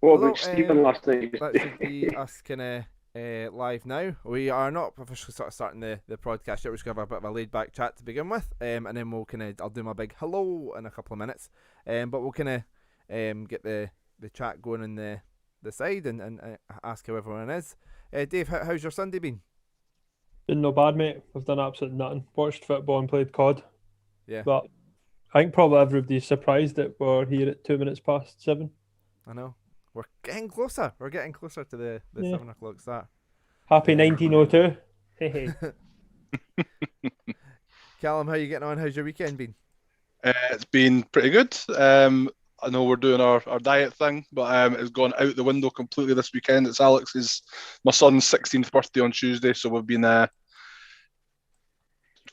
What Hello, about Stephen last night? that should be us kind of live now. We are not officially sort of starting the podcast yet. We're just going to have a bit of a laid back chat to begin with, and then we'll kind of I'll do my big hello in a couple of minutes, but we'll kind of get the chat going on the side and ask how everyone is. Dave, how's your Sunday been? Been no bad, mate. I've done absolutely nothing. Watched football and played COD. Yeah, But I think probably everybody's surprised that we're here at 2 minutes past 7. I know. We're getting closer. We're getting closer to the Yeah. 7 o'clock start. Happy 1902. Hey, hey. Callum, how you getting on? How's your weekend been? It's been pretty good. I know we're doing our diet thing, but it's gone out the window completely this weekend. It's my son's 16th birthday on Tuesday, so we've been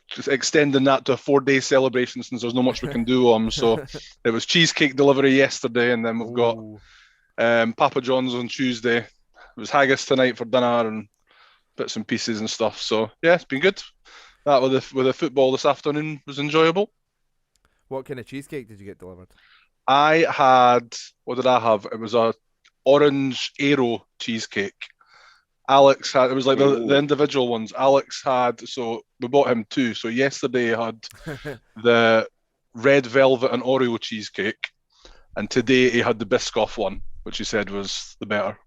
just extending that to a 4 day celebration since there's not much we can do on him. So it was cheesecake delivery yesterday, and then we've got Ooh. Papa John's on Tuesday. It was haggis tonight for dinner and bits and pieces and stuff. So yeah, it's been good. That with the football this afternoon was enjoyable. What kind of cheesecake did you get delivered? What did I have? It was a orange Aero cheesecake. Alex had, it was like the individual ones. Alex had, so we bought him two. So yesterday he had the red velvet and Oreo cheesecake, and today he had the Biscoff one, which he said was the better.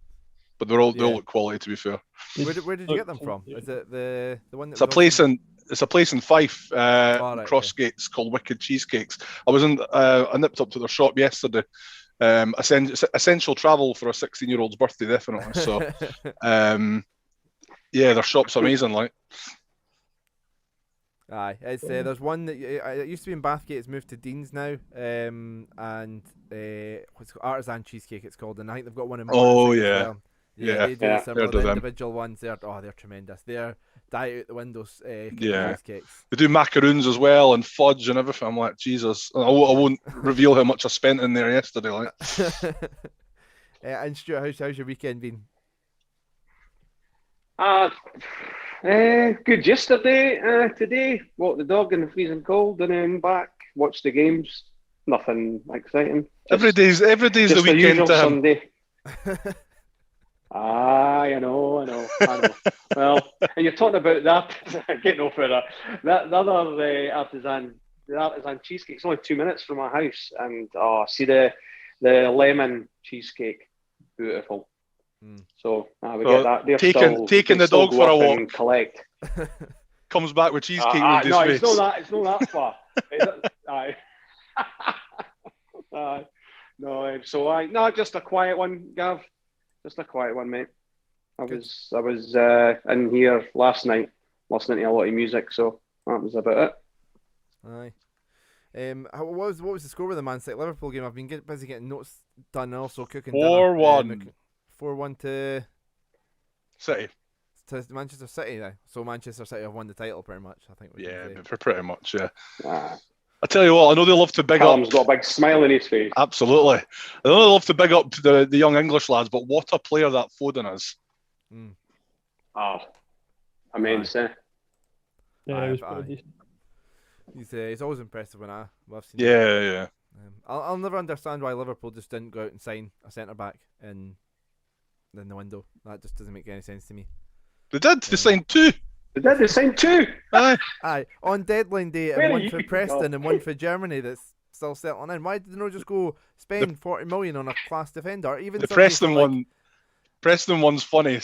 But they all look quality, to be fair. Where did you get them from? Is it the one that It's a was place in Fife, right, Crossgates, called Wicked Cheesecakes. I nipped up to their shop yesterday. Essential travel for a 16-year-old's birthday, definitely. So, yeah, their shop's amazing. Like, Aye, it's there's one that it used to be in Bathgate. It's moved to Dean's now, and what's it called? Artisan Cheesecake. It's called, and I think they've got one in. Oh, Morningside as yeah. well. Yeah, Yeah. they do Yeah. similar. Heard of The them. individual ones, they're tremendous. They're diet out the windows. Yeah. Cheesecakes. They do macaroons as well and fudge and everything. I'm like, Jesus. I won't reveal how much I spent in there yesterday. Like, And Stuart, how's your weekend been? Uh, good yesterday. Today, walked the dog in the freezing cold and then back, watched the games. Nothing exciting. every day's the Just the weekend usual to him. Sunday. I know. Well, and you're talking about that, get no further. The other artisan cheesecake. It's only 2 minutes from my house, and see the lemon cheesecake, beautiful. Mm. So we So get that. They're taking the still dog go for a up walk. and collect. Comes back with cheesecake in his No, face. it's not that far. Aye. No, so no, just a quiet one, Gav. Just a quiet one, mate. I was in here last night listening to a lot of music, so that was about it. Aye. What was the score with the Man City Liverpool game? I've been busy getting notes done and also cooking dinner. 4-1. 4-1 City. to Manchester City now. So Manchester City have won the title pretty much, I think. Yeah, pretty much, yeah. Ah, I tell you what, I know they love to big Callum's up. got a big smile on his face. Absolutely. I know they love to big up the young English lads, but what a player that Foden is. Mm. Oh, immense, eh? Yeah, it was Aye. pretty decent. He's always impressive when I've seen him. Yeah. I'll never understand why Liverpool just didn't go out and sign a centre back in the window. That just doesn't make any sense to me. They did. They signed two. They did the same too. Aye. Aye, on deadline day, Where and are one you for going? Preston and one for Germany that's still settling in. Why did they not just go spend 40 million on a class defender? Even The somebody Preston for, like, one. Preston one's funny.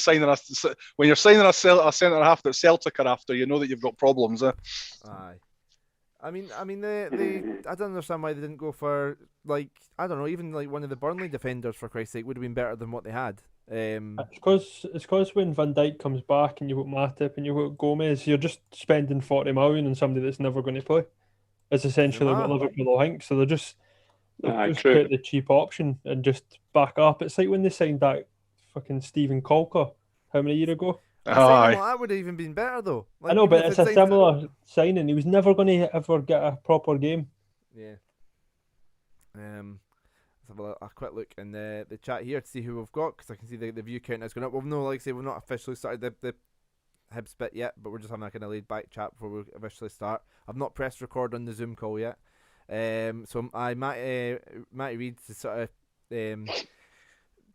When you're signing a centre half that Celtic are after, you know that you've got problems. Eh? Aye. I mean, I don't understand why they didn't go for, like, I don't know, even like one of the Burnley defenders, for Christ's sake, would have been better than what they had. It's cause when Van Dijk comes back and you've got Matip and you've got Gomez, you're just spending 40 million on somebody that's never going to play. It's essentially what Liverpool think. So they'll just True. get the cheap option and just back up. It's like when they signed that fucking Stephen Colker how many years ago? Aye. That would have even been better though. Like, I know, even but if it's they'd a signed- similar signing. He was never going to ever get a proper game. Yeah. Let's have a quick look in the chat here to see who we've got, because I can see the view count has gone up. We've like I say, we've not officially started the Hibs bit yet, but we're just having a kind of laid back chat before we officially start. I've not pressed record on the Zoom call yet. So Matty Reid to sort of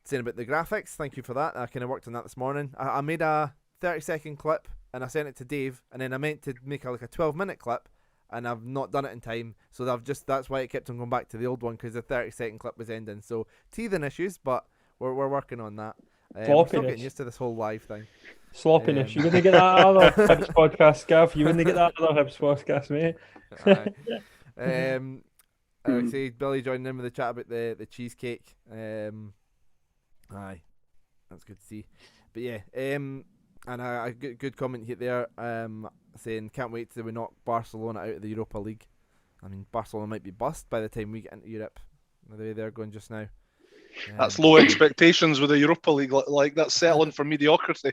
saying about the graphics, thank you for that. I kind of worked on that this morning. I made a 30-second clip and I sent it to Dave, and then I meant to make like a 12-minute clip, and I've not done it in time, so that's why it kept on going back to the old one, because the 30-second clip was ending. So teething issues, but we're working on that. We're still getting used to this whole live thing. Sloppiness. You wouldn't get that other Hibs podcast, Gav. You wouldn't get that other Hibs podcast, mate. I would say Billy joined in with the chat about the cheesecake. Aye, that's good to see. But yeah, and a good comment here there, saying can't wait till we knock Barcelona out of the Europa League. I mean, Barcelona might be bust by the time we get into Europe, the way they're going just now. That's low expectations with the Europa League. Like that's settling for mediocrity.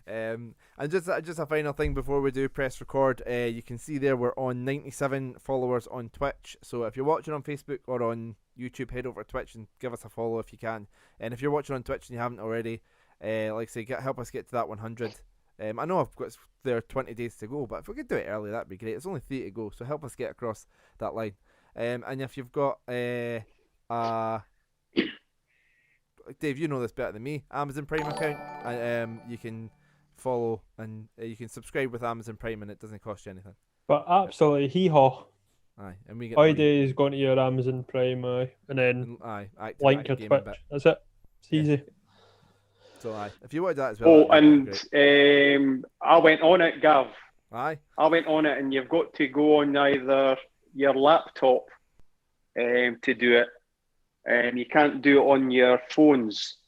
And just a final thing before we do press record, you can see there we're on 97 followers on Twitch. So if you're watching on Facebook or on YouTube, head over to Twitch and give us a follow if you can. And if you're watching on Twitch and you haven't already, like I say, help us get to that 100. I know I've got there 20 days to go, but if we could do it early, that'd be great. It's only 3 to go, so help us get across that line. And if you've got Dave, you know this better than me, Amazon Prime account, you can follow and you can subscribe with Amazon Prime, and it doesn't cost you anything. But absolutely, hee-haw. Aye, and we get Fridays going to your Amazon Prime, and then link your Twitch. That's it. It's easy. So if you want that as well. Oh, and I went on it, Gav. Aye. I went on it, and you've got to go on either your laptop to do it. You can't do it on your phones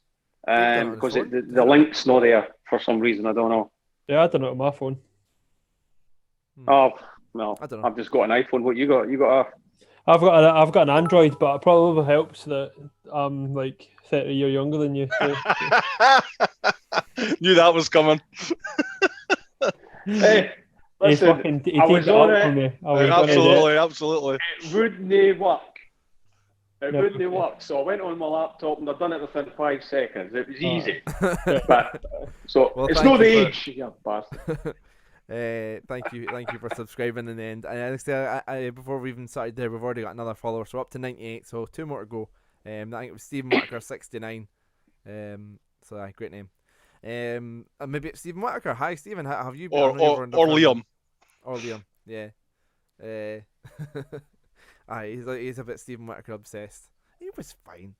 because the link's not there for some reason. I don't know. Yeah, I don't know on my phone. Oh no, I don't know. I've just got an iPhone. What you got? You got a? I've got an Android, but it probably helps that I'm like 30 years younger than you. So. Knew that was coming. Hey, listen, I was on it. Absolutely. It wouldn't work. It wouldn't work. So I went on my laptop and I've done it within 5 seconds. It was easy. Well, it's not the age, you bastard. Thank you for subscribing in the end. And honestly, before we even started there, we've already got another follower, so up to 98. So 2 more to go. I think it was Stephen Whittaker 69. So great name. And maybe it's Stephen Whittaker. Hi Stephen, have you been or Liam? Or Liam, yeah. He's a bit Stephen Whittaker obsessed. He was fine.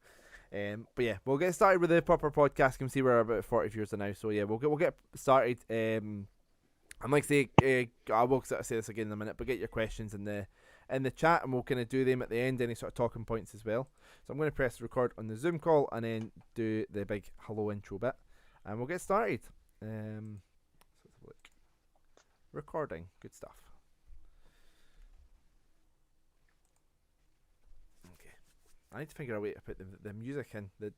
But yeah, we'll get started with the proper podcast. You can see we're about 40 viewers now. So yeah, we'll get started. And like I say, I will sort of say this again in a minute, but get your questions in the chat, and we'll kind of do them at the end, any sort of talking points as well. So I'm going to press record on the Zoom call and then do the big hello intro bit, and we'll get started. Let's have a look. Recording, good stuff. Okay, I need to figure out a way to put the music in, the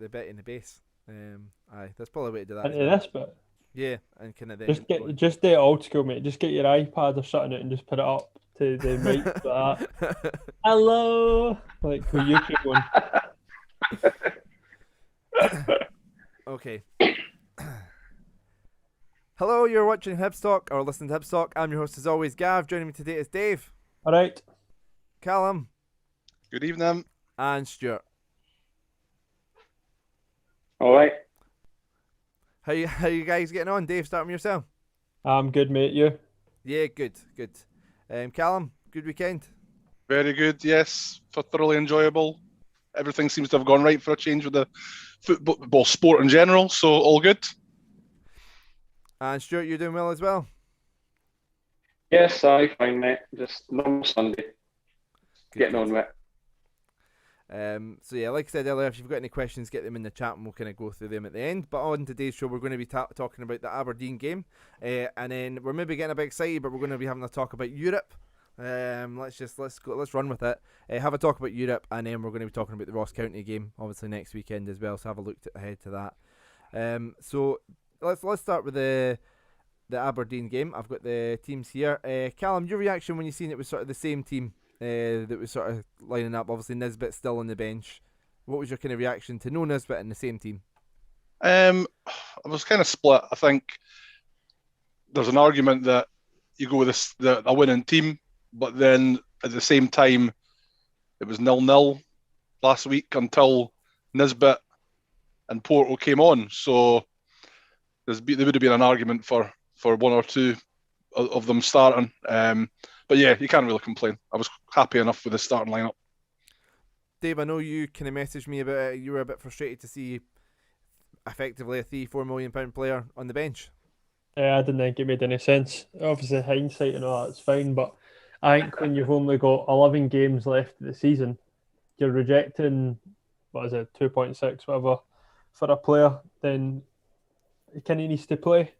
bit in the bass. That's probably a way to do that. Into this bit. Yeah, and kind of then just do it old school, mate. Just get your iPad or something out and just put it up to the mic like that. Hello, like the YouTube one. Okay. Hello, you're watching Hibs Talk or listening to Hibs Talk. I'm your host as always, Gav. Joining me today is Dave. All right. Callum. Good evening. And Stuart. All right. How you guys getting on? Dave, start with yourself. I'm good, mate. You? Yeah, good. Callum, good weekend? Very good, yes. Thoroughly enjoyable. Everything seems to have gone right for a change with the football sport in general, so all good. And Stuart, you're doing well as well? Yes, I fine, mate. Just normal Sunday. Getting on with it. So yeah, like I said earlier, if you've got any questions, get them in the chat and we'll kind of go through them at the end. But on today's show, we're going to be talking about the Aberdeen game, and then we're maybe getting a bit excited, but we're going to be having a talk about Europe. Let's run with it. Have a talk about Europe, and then we're going to be talking about the Ross County game, obviously next weekend as well. So have a look ahead to that. So let's start with the Aberdeen game. I've got the teams here. Callum, your reaction when you seen it was sort of the same team that was sort of lining up? Obviously Nisbet still on the bench. What was your kind of reaction to no Nisbet in the same team? I was kind of split. I think there's an argument that you go with a winning team, but then at the same time it was 0-0 last week until Nisbet and Porto came on. So there would have been an argument for one or two of them starting. But yeah, you can't really complain. I was happy enough with the starting lineup. Dave, I know you kind of messaged me about it. You were a bit frustrated to see effectively a £3-4 million player on the bench. I didn't think it made any sense. Obviously, hindsight and all that's fine, but I think when you've only got 11 games left of the season, you're rejecting, 2.6, whatever, for a player, then he kind of needs to play.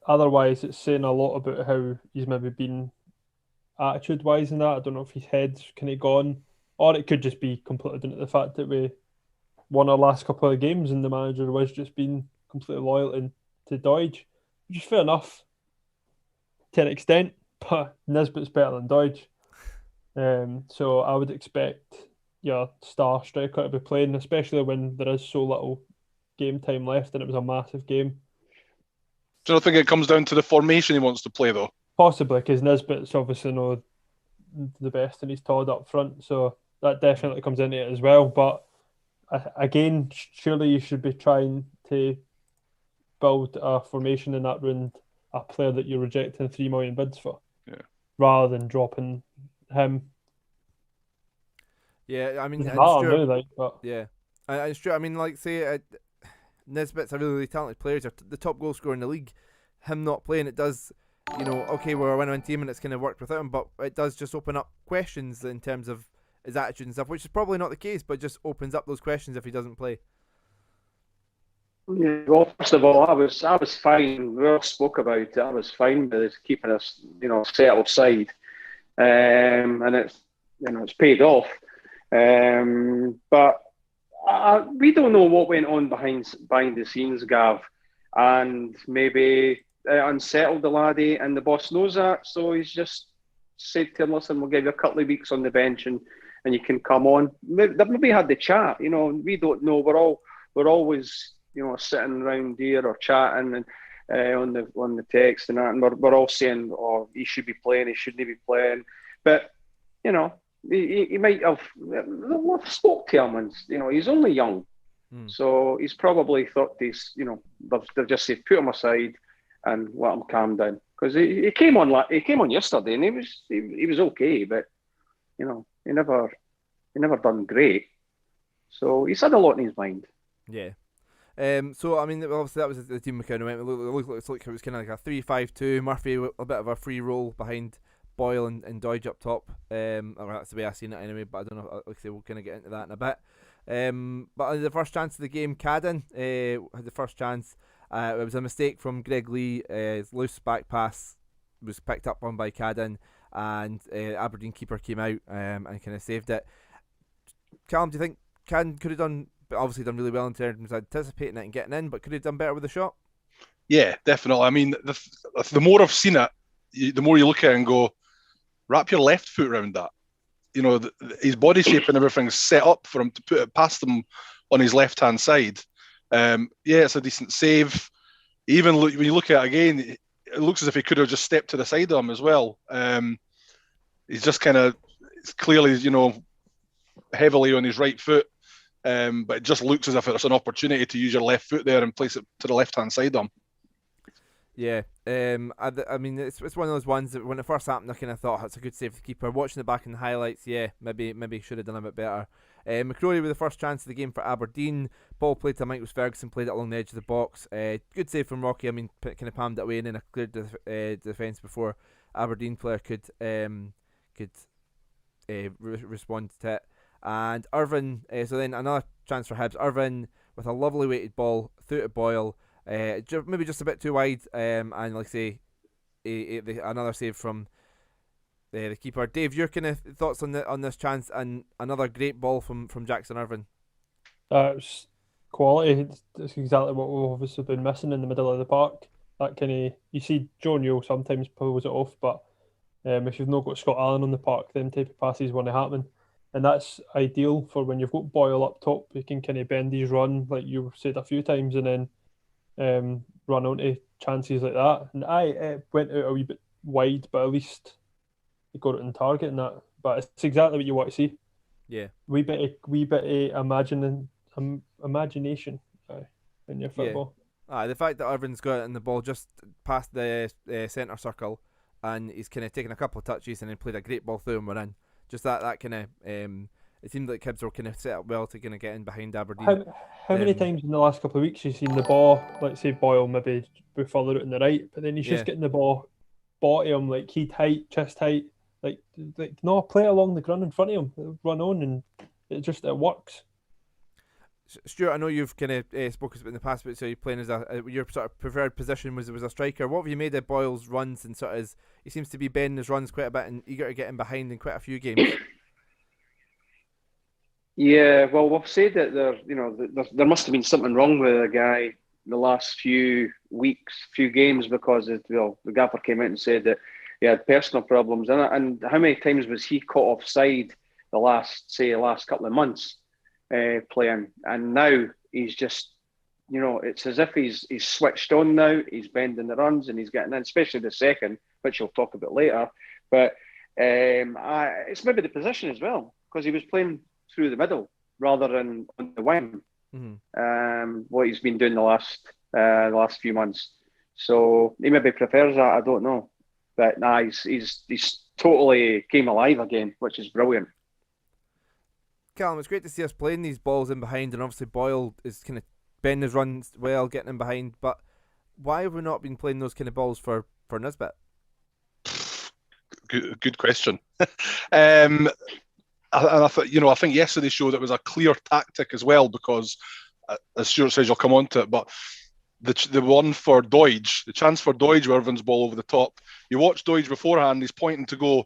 Otherwise, it's saying a lot about how he's maybe been attitude-wise in that. I don't know if his head's kind of gone, or it could just be completely down to the fact that we won our last couple of games and the manager was just being completely loyal to Doidge, which is fair enough to an extent, but Nisbet's better than Doidge. So I would expect your star striker to be playing, especially when there is so little game time left and it was a massive game. Do you not think it comes down to the formation he wants to play, though? Possibly, because Nisbet's obviously not the best and he's Todd up front, so that definitely comes into it as well. But again, surely you should be trying to build a formation in that round, a player that you're rejecting 3 million bids for, rather than dropping him. Yeah, I mean, yeah, it's true. I mean, like say, Nisbet's a really talented player. He's the top goal scorer in the league. Him not playing, it does, okay, we're a win-win team and it's kind of worked without him, but it does just open up questions in terms of his attitude and stuff, which is probably not the case, but just opens up those questions if he doesn't play. Yeah, well, first of all, I was fine. We all spoke about it. I was fine with it, keeping us, settled side, and it's paid off. But we don't know what went on behind the scenes, Gav, and maybe unsettled the laddie, and the boss knows that, so he's just said to him, "Listen, we'll give you a couple of weeks on the bench, and you can come on." They've maybe had the chat. We don't know. We're always sitting around here or chatting and on the text and that, and we're all saying, "Oh, he should be playing. He shouldn't be playing," but he might have spoke to him, and he's only young, so he's probably thought they've just said put him aside and let him calm down, because he came on yesterday and he was okay, but he never done great, so he's had a lot in his mind. Yeah. So I mean, obviously that was the team we kind of went. It looked like it was kind of like a 3-5-2. Murphy with a bit of a free roll behind Boyle and Doidge up top. Or that's the way I seen it anyway. But I don't know. Like I say, we'll kind of get into that in a bit. But the first chance of the game, Cadden had the first chance. It was a mistake from Greg Lee. His loose back pass was picked up on by Cadden, and Aberdeen keeper came out and kind of saved it. Callum, do you think Cadden could have done? But obviously done really well in terms of anticipating it and getting in, but could have done better with the shot? Yeah, definitely. I mean, the more I've seen it, the more you look at it and go, wrap your left foot around that. His body shape and everything's set up for him to put it past him on his left-hand side. It's a decent save. Even when you look at it again, it looks as if he could have just stepped to the side of him as well. He's just kind of, it's clearly, heavily on his right foot. But it just looks as if it's an opportunity to use your left foot there and place it to the left-hand side of him. Yeah, I mean, it's one of those ones that when it first happened, I kind of thought it's a good save for the keeper. Watching it back in the highlights, maybe should have done a bit better. McCrory with the first chance of the game for Aberdeen. Ball played to Michael Ferguson, played it along the edge of the box. Good save from Rocky. I mean, kind of palmed it away and then a cleared defence before Aberdeen player could respond to it. And Irvine, so then another chance for Hibs. Irvine with a lovely weighted ball through to Boyle, maybe just a bit too wide, and like say, another save from the keeper. Dave, your kind of thoughts on this chance and another great ball from Jackson Irvine? It's quality. It's exactly what we've obviously been missing in the middle of the park. That kind of, you see Joe Newell sometimes pulls it off, but if you've not got Scott Allen on the park, them type of passes won't happen. And that's ideal for when you've got Boyle up top. You can kind of bend his run, like you said a few times, and then run onto chances like that. And it went out a wee bit wide, but at least he got it in target and that. But it's exactly what you want to see. Yeah. Wee bit of imagination in your football. The fact that Irvin's got it in the ball just past the centre circle, and he's kind of taken a couple of touches and then played a great ball through and we're in. Just that kind of it seemed like Hibs were kind of set up well to kind of get in behind Aberdeen. How many times in the last couple of weeks you've seen the ball, let's say Boyle maybe be further out on the right, but then he's just getting the ball bottom, like heat height, chest height, like no, play it along the ground in front of him, run on, and it works. Stuart, I know you've kind of spoken about in the past, but so you're playing as your sort of preferred position was a striker. What have you made of Boyle's runs and sort of he seems to be bending his runs quite a bit and eager to get in behind in quite a few games? Yeah, well, we've said that there must have been something wrong with the guy the last few weeks, few games, because the gaffer came out and said that he had personal problems. And how many times was he caught offside the last couple of months playing? And now he's just, it's as if he's switched on now. He's bending the runs and he's getting in, especially the second, which we'll talk about later. But it's maybe the position as well, because he was playing through the middle rather than on the wing. Mm-hmm. What he's been doing the last few months, so he maybe prefers that. I don't know, but he's totally came alive again, which is brilliant. Callum, it's great to see us playing these balls in behind, and obviously Boyle is kind of bending his runs well, getting in behind. But why have we not been playing those kind of balls for Nisbet? Good question. I think yesterday showed it was a clear tactic as well, because as Stuart says, you'll come on to it, but the one for Doidge, the chance for Doidge, where Irvin's ball over the top, you watch Doidge beforehand, he's pointing to go.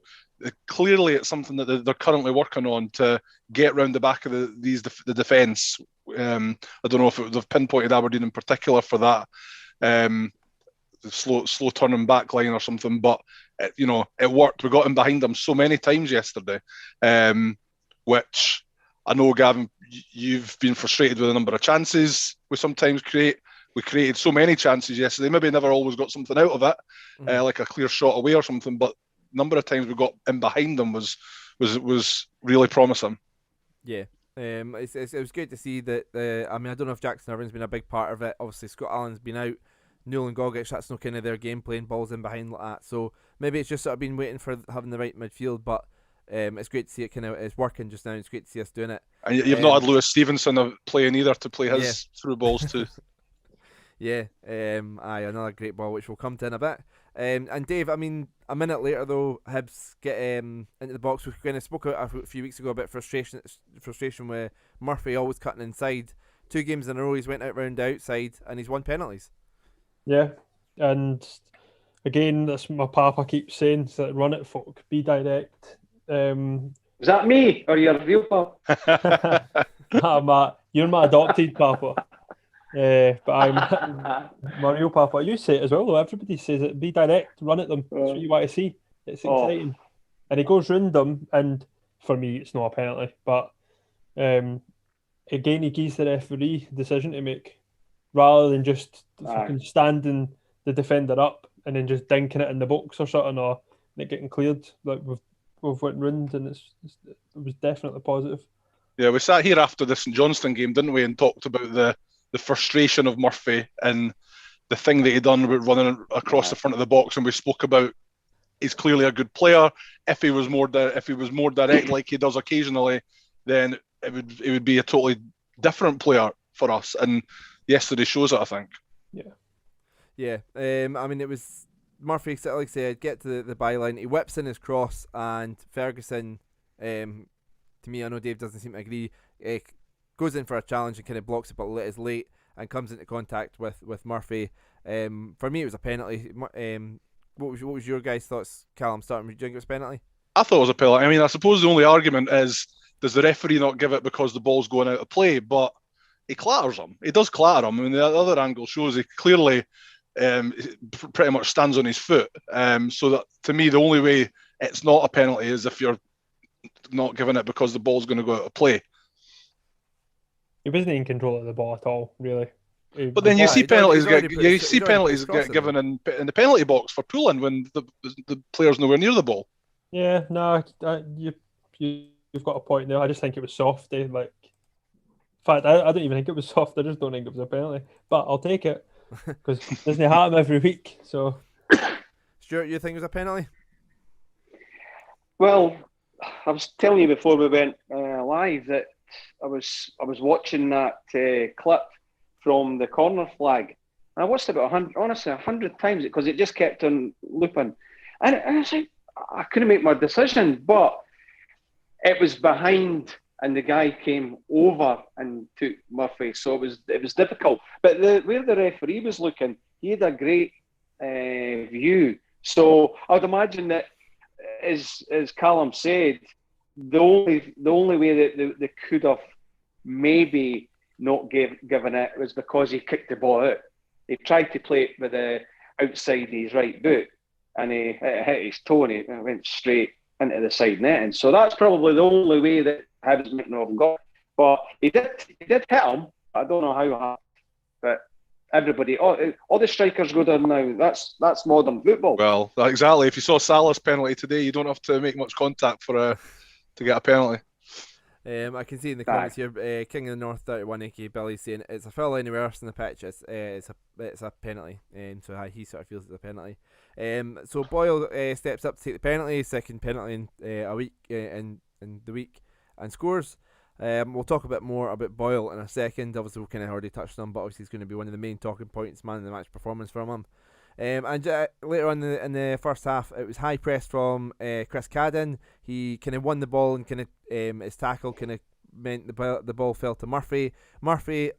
Clearly, it's something that they're currently working on to get round the back of the defence. I don't know if they've pinpointed Aberdeen in particular for that, the slow turning back line or something, but it worked. We got in behind them so many times yesterday, which I know, Gavin, you've been frustrated with the number of chances we sometimes create. We created so many chances yesterday, maybe never always got something out of it, like a clear shot away or something, but number of times we got in behind them was really promising. Yeah. It was great to see that. I don't know if Jackson Irvin's been a big part of it. Obviously, Scott Allen's been out. Newell and Gogic, that's not kind of their game, playing balls in behind like that. So maybe it's just sort of been waiting for having the right midfield, but it's great to see it kind of it's working just now. It's great to see us doing it. And you've not had Lewis Stevenson playing either to play his through balls too. Yeah, another great ball which we'll come to in a bit. And Dave, a minute later though, Hibs get into the box. We kind of spoke a few weeks ago about frustration with Murphy always cutting inside. 2 games in a row he's went out round the outside and he's won penalties. Yeah, and again, that's my papa keeps saying, that run it, folk, be direct. Is that me or your real papa? You're my adopted papa. But I'm my real papa. You say it as well, though. Everybody says it. Be direct, run at them. That's what you want to see. It's exciting. And he goes round them, and for me, it's not a penalty. But again, he gives the referee decision to make, rather than just fucking standing the defender up and then just dinking it in the box or something, or it getting cleared. Like we've went round, and it was definitely positive. Yeah, we sat here after the St Johnstone game, didn't we, and talked about the frustration of Murphy and the thing that he done with running across the front of the box, and we spoke about he's clearly a good player. If he was more direct like he does occasionally, then it would be a totally different player for us. And yesterday shows it, I think. Yeah. It was Murphy, like I said, get to the byline. He whips in his cross, and Ferguson, to me, I know Dave doesn't seem to agree, goes in for a challenge and kind of blocks it, but is late and comes into contact with Murphy. For me, it was a penalty. What was your guys' thoughts, Callum? Starting, do you think it was a penalty? I thought it was a penalty. I suppose the only argument is, does the referee not give it because the ball's going out of play? But he clatters him. He does clatter him. The other angle shows he clearly pretty much stands on his foot. So that, to me, the only way it's not a penalty is if you're not giving it because the ball's going to go out of play. He wasn't in control of the ball at all, really. But then you see penalties get given in the penalty box for pulling when the player's nowhere near the ball. Yeah, no, you're you've got a point there. I just think it was soft. Like, in fact, I don't even think it was soft. I just don't think it was a penalty. But I'll take it because it doesn't happen every week. So, Stuart, you think it was a penalty? Well, I was telling you before we went live that I was watching that clip from the corner flag, and I watched it about 100 times because it just kept on looping, and I was like, I couldn't make my decision, but it was behind, and the guy came over and took Murphy, so it was difficult. But where the referee was looking, he had a great view, so I would imagine that, as Callum said, the only way that they could have maybe not given it was because he kicked the ball out. He tried to play it with the outside his right boot, and it hit his toe and it went straight into the side net. And so that's probably the only way that Hibs might not have got. But he did hit him. I don't know how hard, but everybody, all the strikers go down now. That's modern football. Well, exactly. If you saw Salah's penalty today, you don't have to make much contact to get a penalty. I can see in the comments here, King of the North 31 aka Billy saying it's a foul anywhere else in the pitch. It's a penalty, so he sort of feels it's a penalty. So Boyle steps up to take the penalty, second penalty in a week in the week, and scores. We'll talk a bit more about Boyle in a second. Obviously, we kind of already touched on, but obviously he's going to be one of the main talking points, man of the match performance from him. And later on in the first half, it was high press from Chris Cadden. He kind of won the ball and kind of his tackle kind of meant the ball fell to Murphy. Murphy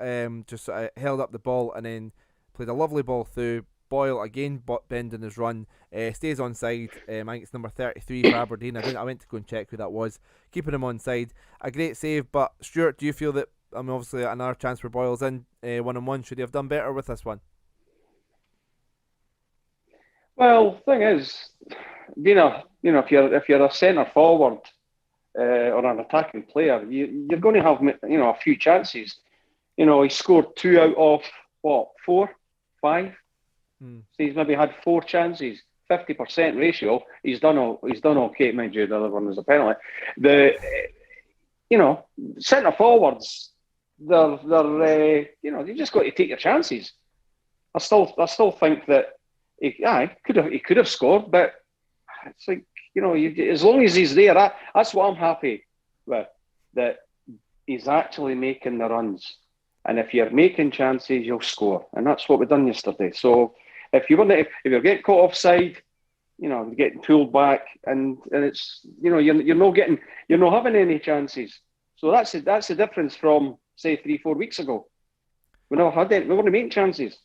just sort of held up the ball and then played a lovely ball through. Boyle again bending his run, stays onside. I think it's number 33 for Aberdeen. I went to go and check who that was. Keeping him onside. A great save, but Stuart, do you feel that, obviously another chance for Boyle's in 1-on-1, should he have done better with this one? Well, the thing is, if you're a centre forward or an attacking player, you're going to have a few chances. He scored 2 out of 4, 5. So he's maybe had 4 chances, 50% ratio. He's done okay. Mind you, the other one was a penalty. Centre forwards, they're you just got to take your chances. I still think that he could have scored, but it's like, as long as he's there, that's what I'm happy with, that he's actually making the runs. And if you're making chances, you'll score, and that's what we done yesterday. So if you're getting caught offside, you're getting pulled back, and it's you're not having any chances. So that's the difference from, say, 3-4 weeks ago. We weren't making chances.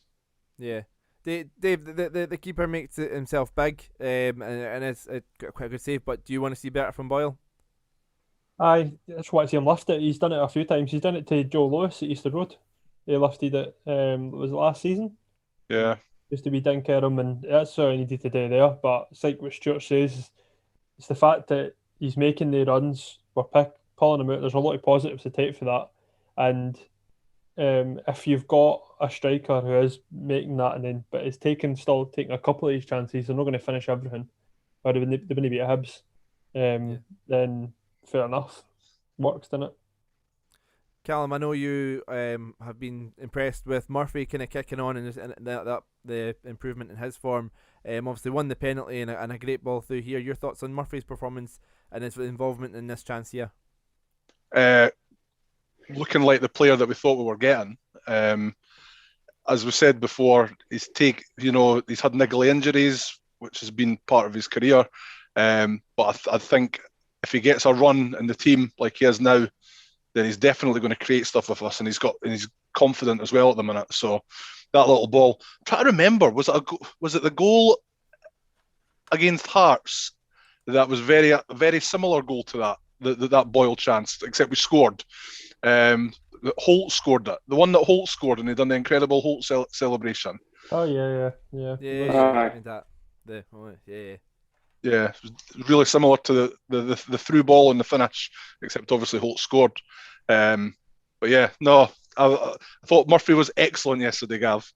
Yeah. Dave, the keeper makes it himself big, and it's quite a good save. But do you want to see better from Boyle? I just want to see him lift it. He's done it a few times. He's done it to Joe Lewis at Easter Road. He lifted it. Was it last season? Yeah. Just to be dink at him, and that's all he needed to do there. But it's like what Stuart says. It's the fact that he's making the runs. We're pulling him out. There's a lot of positives to take for that, and if you've got a striker who is making that but is still taking a couple of these chances, they're not going to finish everything, or they're going to beat Hibs, then fair enough. Works, doesn't it? Callum, I know you have been impressed with Murphy kind of kicking on and the improvement in his form. Obviously won the penalty and a great ball through here. Your thoughts on Murphy's performance and his involvement in this chance here? Looking like the player that we thought we were getting. As we said before, he's had niggly injuries, which has been part of his career. But I think if he gets a run in the team like he is now, then he's definitely going to create stuff with us, and he's confident as well at the minute. So that little ball, I'm trying to remember, was it the goal against Hearts? That was a very similar goal to that Boyle chance, except we scored. Holt scored it. The one that Holt scored, and he done the incredible Holt celebration. Oh yeah. Yeah, it was really similar to the through ball and the finish, except obviously Holt scored. But yeah, no, I thought Murphy was excellent yesterday, Gav.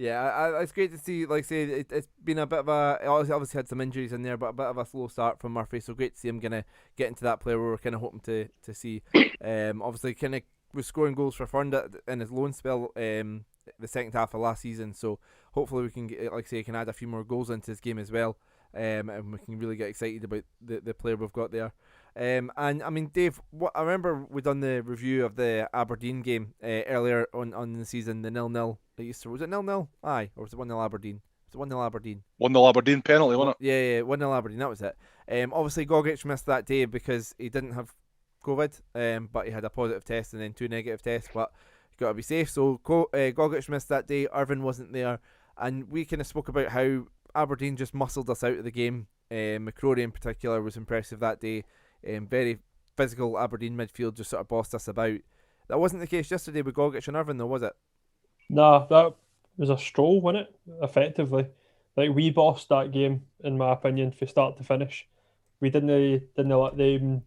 Yeah, it's great to see. Like I say, it's been a bit of a obviously had some injuries in there, but a bit of a slow start from Murphy. So great to see him gonna get into that player we're kind of hoping to see. Obviously, kind of was scoring goals for Fernda in his loan spell. The second half of last season. So hopefully we can get, like I say, can add a few more goals into his game as well. And we can really get excited about the player we've got there. And I mean, Dave, what I remember we done the review of the Aberdeen game earlier on the season, the 0-0. Was it 0-0? Aye, or was it 1-0 Aberdeen? Was it 1-0 Aberdeen? 1-0 Aberdeen penalty, wasn't it? Yeah, 1-0 Aberdeen. That was it. Obviously Gogic missed that day because he didn't have COVID, but he had a positive test and then 2 negative tests. But got to be safe. So Gogic missed that day. Irvine wasn't there, and we kind of spoke about how Aberdeen just muscled us out of the game. McCrory in particular was impressive that day. Very physical Aberdeen midfield just sort of bossed us about. That wasn't the case yesterday with Gogic and Irvine, though, was it? Nah, that was a stroll, wasn't it? Effectively, like we bossed that game, in my opinion, from start to finish. We didn't let them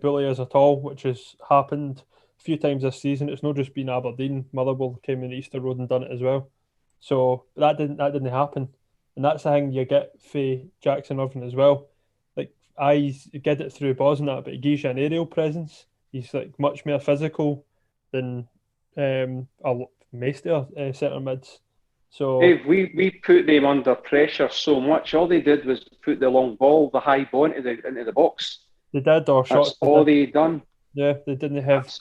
bully us at all, which has happened a few times this season. It's not just been Aberdeen. Motherwell came in Easter Road and done it as well. So that didn't happen, and that's the thing you get for Jackson Irvine as well. Like I get it through Boz and that, but he gives you an aerial presence. He's like much more physical than most of our centre mids. So Dave, we put them under pressure so much. All they did was put the long ball, the high ball into the box. they did, or shots. That's all they done. Yeah, they didn't have.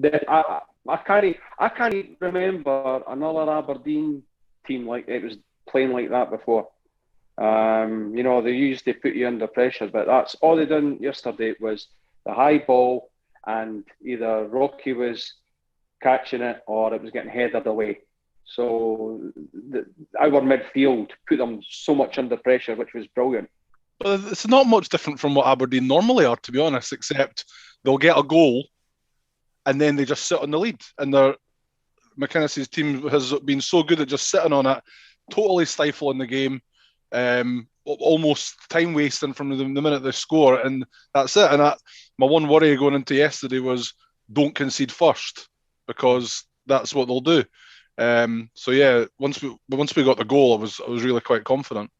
I can't even remember another Aberdeen team like it was playing like that before. They usually put you under pressure, but that's all they done yesterday was the high ball, and either Rocky was catching it or it was getting headed away. So our midfield put them so much under pressure, which was brilliant. But it's not much different from what Aberdeen normally are, to be honest, except they'll get a goal and then they just sit on the lead. And McInnes's team has been so good at just sitting on it, totally stifling the game, almost time wasting from the minute they score, and that's it. And my one worry going into yesterday was don't concede first, because that's what they'll do. So yeah, once we got the goal, I was really quite confident.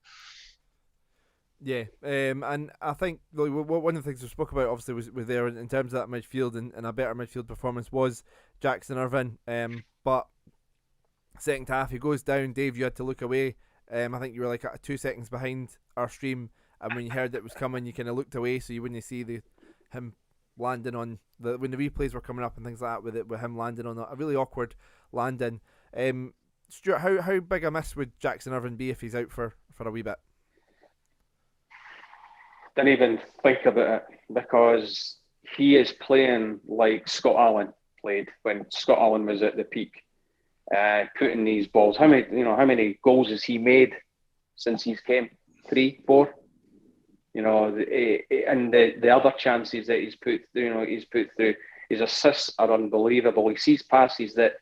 Yeah, and I think one of the things we spoke about obviously was there in terms of that midfield and a better midfield performance was Jackson Irvine. But second half he goes down. Dave, you had to look away. I think you were like 2 seconds behind our stream, and when you heard it was coming, you kind of looked away so you wouldn't see him landing on when the replays were coming up and things like that with him landing on a really awkward landing. Stuart, how big a miss would Jackson Irvine be if he's out for a wee bit? Didn't even think about it, because he is playing like Scott Allen played when Scott Allen was at the peak, putting these balls. How many goals has he made since he's came? 3, 4. And the other chances that he's put through, his assists are unbelievable. He sees passes that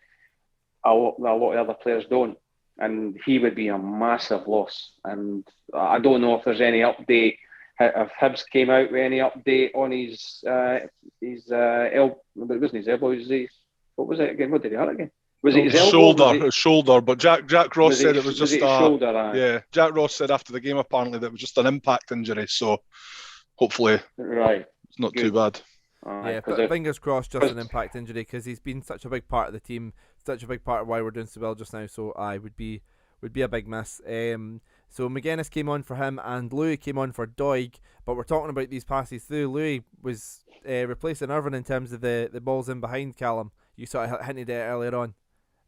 a lot of other players don't, and he would be a massive loss. And I don't know if there's any update. If Hibs came out with any update on his elbow, it wasn't his elbow. What was it again? What did he hurt again? Was it his elbow? His shoulder. But Jack Ross said it was just a shoulder. Yeah, Jack Ross said after the game apparently that it was just an impact injury. So hopefully, it's not too bad. Yeah, but fingers crossed, just an impact injury, because he's been such a big part of the team, such a big part of why we're doing so well just now. So would be a big miss. So McGuinness came on for him and Louis came on for Doig, but we're talking about these passes through. Louis was replacing Irvine in terms of the balls in behind Callum. You sort of hinted at it earlier on.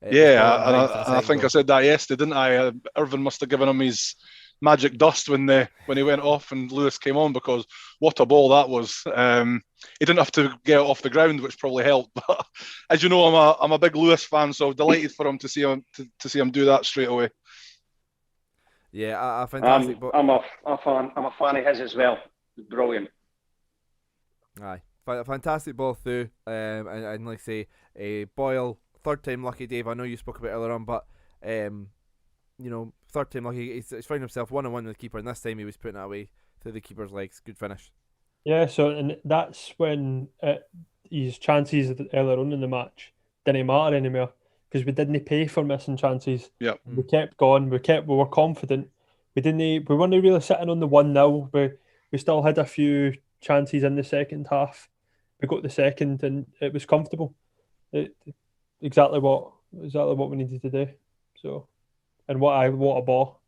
Yeah, and I think I said that yesterday, didn't I? Irvine must have given him his magic dust when he went off and Lewis came on, because what a ball that was. He didn't have to get it off the ground, which probably helped. But as you know, I'm a big Lewis fan, so delighted for him to see him do that straight away. Yeah, fantastic. I'm a fan of his as well. Brilliant. Aye, fantastic ball through. And like I say, Boyle, third time lucky. Dave, I know you spoke about it earlier on, but third time lucky. He's found himself 1-on-1 with the keeper, and this time he was putting it away through the keeper's legs. Good finish. Yeah, and that's when his chances earlier on in the match didn't matter anymore, because we didn't pay for missing chances. Yeah. We kept going. We were confident. We weren't really sitting on the 1-0. We still had a few chances in the second half. We got the second, and it was comfortable. Exactly what we needed to do. So, and what a ball.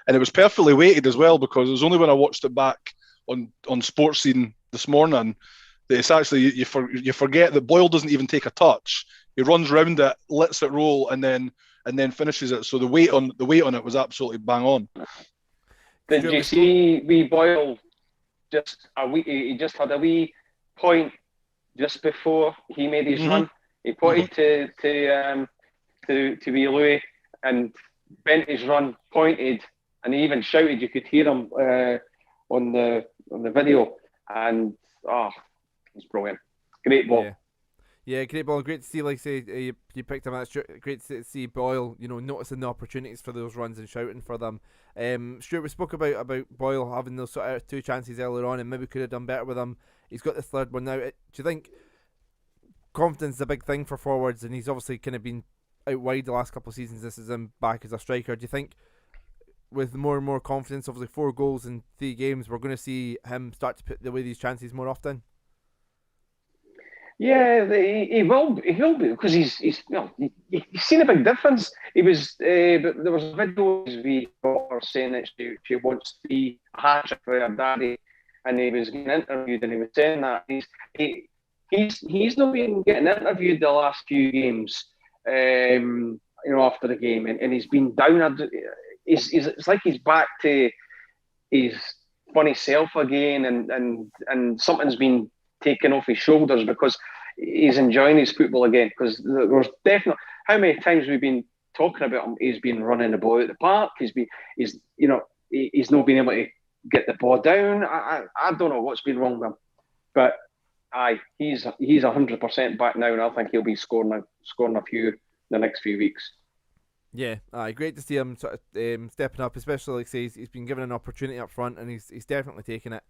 And it was perfectly weighted as well, because it was only when I watched it back on Sports Scene this morning that it's actually you forget that Boyle doesn't even take a touch. He runs round it, lets it roll, and then finishes it. So the weight on it was absolutely bang on. Did you see wee Boyle he just had a wee point just before he made his run? He pointed to wee Louis and bent his run, pointed, and he even shouted. You could hear him on the video, and it's brilliant. Great ball. Yeah, great ball. Great to see, like say, you picked him out. Great to see Boyle, noticing the opportunities for those runs and shouting for them. Stuart, we spoke about Boyle having those sort of 2 chances earlier on, and maybe could have done better with them. He's got the third one now. Do you think confidence is a big thing for forwards, and he's obviously kind of been out wide the last couple of seasons? This is him back as a striker. Do you think with more and more confidence, obviously 4 goals in 3 games, we're going to see him start to put away these chances more often? Yeah, he will be because he's you've seen a big difference. He was, but there was videos we were saying that she wants to be a hat-trick for her daddy, and he was getting interviewed, and he was saying that he's not been getting interviewed the last few games, after the game, and he's been down. It's like he's back to his funny self again, and something's been taken off his shoulders because he's enjoying his football again. Because there's definitely how many times we've been talking about him. He's been running the ball out the park. He's not been able to get the ball down. I don't know what's been wrong with him, but he's 100% back now, and I think he'll be scoring a few the next few weeks. Yeah, great to see him sort of stepping up, especially like say he's been given an opportunity up front, and he's definitely taken it.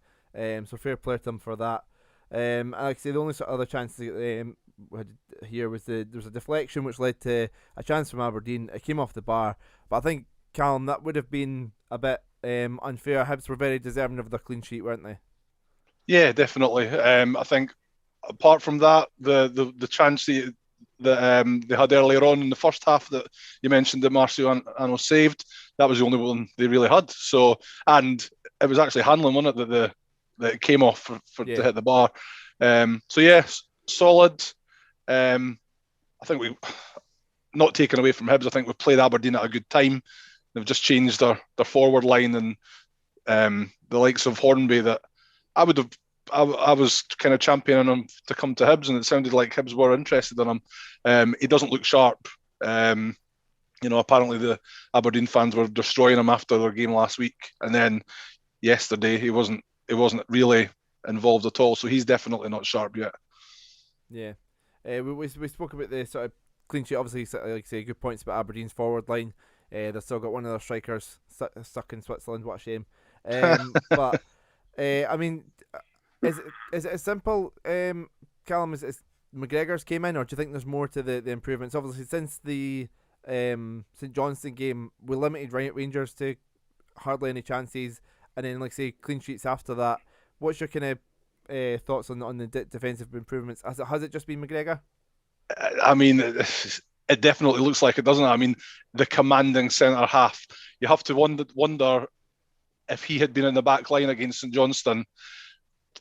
So fair play to him for that. And like I say, the only sort of other chance we had here was there was a deflection which led to a chance from Aberdeen. It came off the bar, but I think, Callum, that would have been a bit unfair. Hibs were very deserving of their clean sheet, weren't they? Yeah, definitely. I think apart from that, the chance that they had earlier on in the first half that you mentioned that Marciano saved, that was the only one they really had. So, and it was actually Hanlon, wasn't it, that it came off to hit the bar. So yes, solid. I think we've not taken away from Hibs. I think we've played Aberdeen at a good time. They've just changed their forward line, and the likes of Hornby that I was kind of championing him to come to Hibs, and it sounded like Hibs were interested in him. He doesn't look sharp. Apparently the Aberdeen fans were destroying him after their game last week, and then yesterday he wasn't really involved at all. So he's definitely not sharp yet. Yeah, we spoke about the sort of clean sheet. Obviously, like I say, good points about Aberdeen's forward line. They've still got one of their strikers stuck in Switzerland. What a shame. But I mean, is it as simple, Callum, as McGregor's came in, or do you think there's more to the improvements? Obviously, since the St Johnstone game, we limited Rangers to hardly any chances, and then, like say, clean sheets after that. What's your kind of thoughts on the defensive improvements? Has it just been McGregor? I mean, it definitely looks like it, doesn't it? I mean, the commanding centre half. You have to wonder if he had been in the back line against St Johnstone.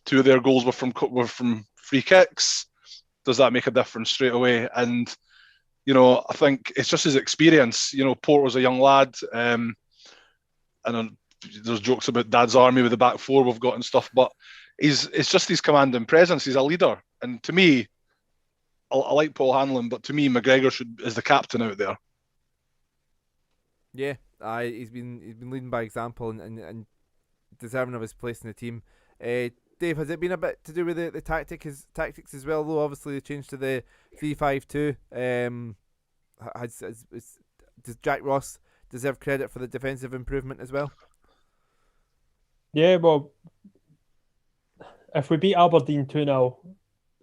2 of their goals were from free kicks. Does that make a difference straight away? And I think it's just his experience. Port was a young lad, and there's jokes about Dad's army with the back 4 we've got and stuff, but it's just his commanding presence. He's a leader, and to me, I like Paul Hanlon, but to me, McGregor is the captain out there. Yeah, he's been leading by example and deserving of his place in the team. Dave, has it been a bit to do with the tactics as well? Though obviously they changed to the 3-5-2. Does Jack Ross deserve credit for the defensive improvement as well? Yeah, well, if we beat Aberdeen 2-0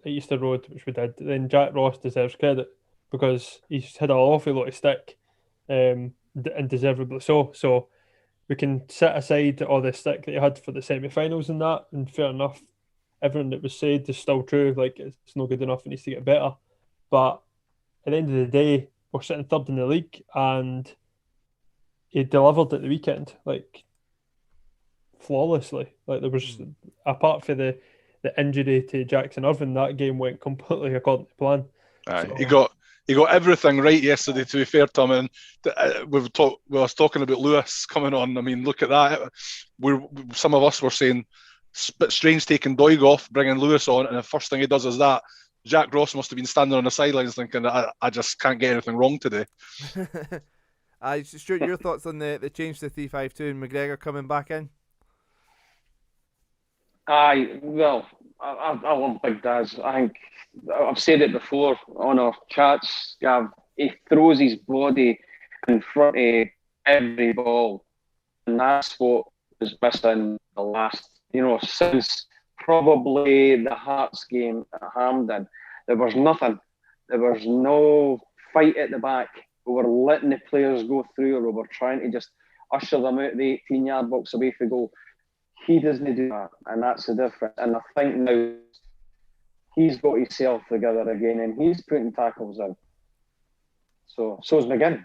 at Easter Road, which we did, then Jack Ross deserves credit. because he's had an awful lot of stick, and deservedly so. So we can set aside all the stick that he had for the semi-finals and that, and fair enough, everything that was said is still true. Like, it's not good enough; it needs to get better. But at the end of the day, we're sitting third in the league, and he delivered at the weekend, like flawlessly. Like, there was, apart from the injury to Jackson Irvine, that game went completely according to plan. Aye, So, he got everything right yesterday. To be fair to him, and we was talking about Lewis coming on. I mean, look at that. Some of us were saying it's a bit strange taking Doig off, bringing Lewis on, and the first thing he does is that. Jack Ross must have been standing on the sidelines thinking, I just can't get anything wrong today. Stuart, your thoughts on the change to 3-5-2 and McGregor coming back in? Well, I love Big Daz. I think I've said it before on our chats, Gav. He throws his body in front of every ball, and that's what was missing the last, since probably the Hearts game at Hampden. There was nothing. There was no fight at the back. We were letting the players go through, or we were trying to just usher them out the 18-yard box away for goal. He doesn't do that, and that's the difference. And I think now he's got himself together again, and he's putting tackles in. So's McGinn.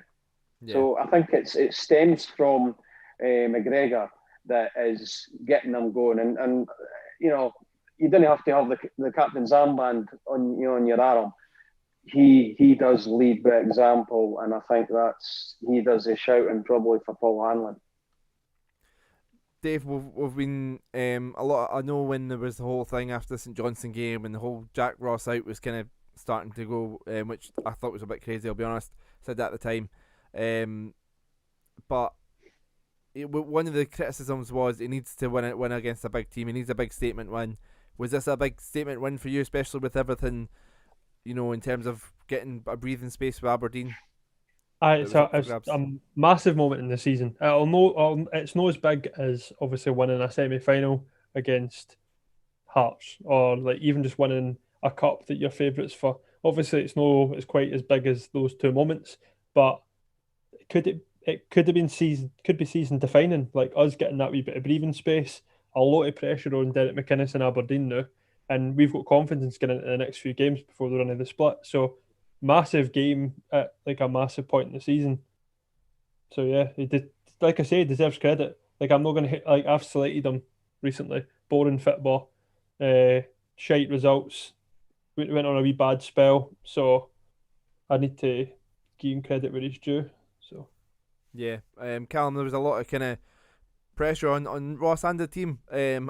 Yeah. So I think it stems from McGregor that is getting them going, and you didn't have to have the captain's armband on your arm. He does lead by example, and I think he does the shouting probably for Paul Hanlon. Dave, we've been a lot. I know when there was the whole thing after the St Johnstone game and the whole Jack Ross out was kind of starting to go, which I thought was a bit crazy. I'll be honest. Said that at the time, but one of the criticisms was he needs to win against a big team. He needs a big statement win. Was this a big statement win for you, especially with everything, in terms of getting a breathing space with Aberdeen? It's a massive moment in the season. It's not as big as obviously winning a semi-final against Hearts, or like even just winning a cup that you're favourites for. Obviously, it's quite as big as those two moments, but it could have been season defining, like us getting that wee bit of breathing space. A lot of pressure on Derek McInnes and Aberdeen now, and we've got confidence getting into the next few games before the run of the split. So, massive game at like a massive point in the season. So yeah, he did. Like I say, deserves credit. Like, I'm not going to hit. Like, I've slated him recently. Boring football, shite results. We went on a wee bad spell, so I need to give him credit where he's due. So yeah, Callum, there was a lot of kind of pressure on Ross and the team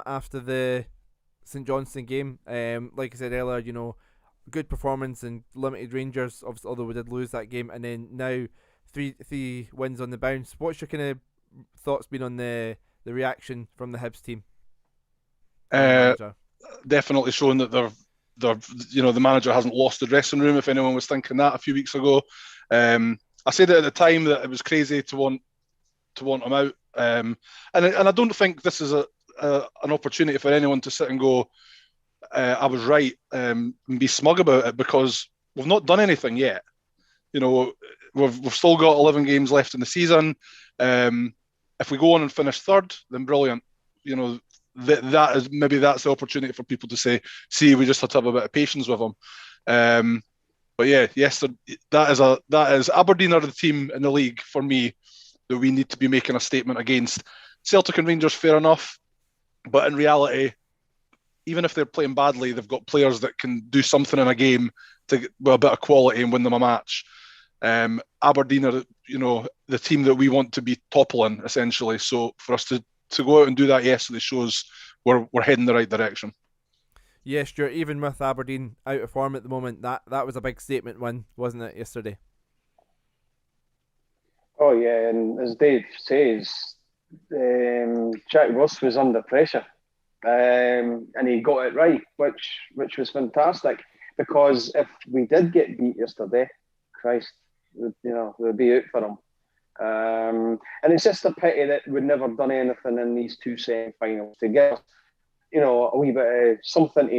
after the St Johnstone game. Like I said earlier, good performance and limited Rangers, obviously, although we did lose that game, and then now three wins on the bounce. What's your kind of thoughts been on the reaction from the Hibs team? Definitely showing that the manager hasn't lost the dressing room, if anyone was thinking that a few weeks ago. I said it at the time that it was crazy to want him out, and I don't think this is an opportunity for anyone to sit and go, I was right, and be smug about it, because we've not done anything yet. We've still got 11 games left in the season. If we go on and finish third, then brilliant. That's the opportunity for people to say, see, we just had to have a bit of patience with them. But yeah, that is Aberdeen are the team in the league for me that we need to be making a statement against. Celtic and Rangers, fair enough, but in reality, even if they're playing badly, they've got players that can do something in a game with a bit of quality and win them a match. Aberdeen are, the team that we want to be toppling, essentially. So for us to go out and do that yesterday shows we're heading the right direction. Yeah, Stuart, even with Aberdeen out of form at the moment, that was a big statement win, wasn't it, yesterday? Oh yeah, and as Dave says, Jack Ross was under pressure, and he got it right, which was fantastic. Because if we did get beat yesterday, Christ, we'd be out for him. And it's just a pity that we'd never done anything in these two semi-finals to get us, a wee bit of something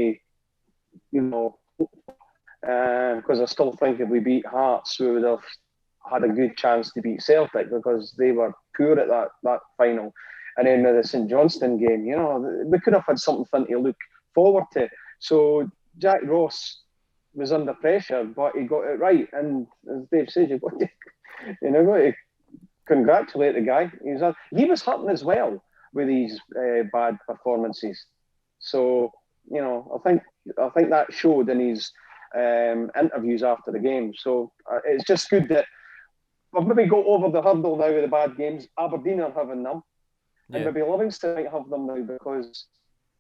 to, because I still think if we beat Hearts, we would have had a good chance to beat Celtic because they were poor at that final. And then with the St Johnstone game, we could have had something to look forward to. So Jack Ross was under pressure, but he got it right. And as Dave says, you've got to congratulate the guy. He was hurting as well with these bad performances. So I think that showed in his interviews after the game. So it's just good that we've maybe got over the hurdle now with the bad games. Aberdeen are having them, and maybe Livingston might have them now because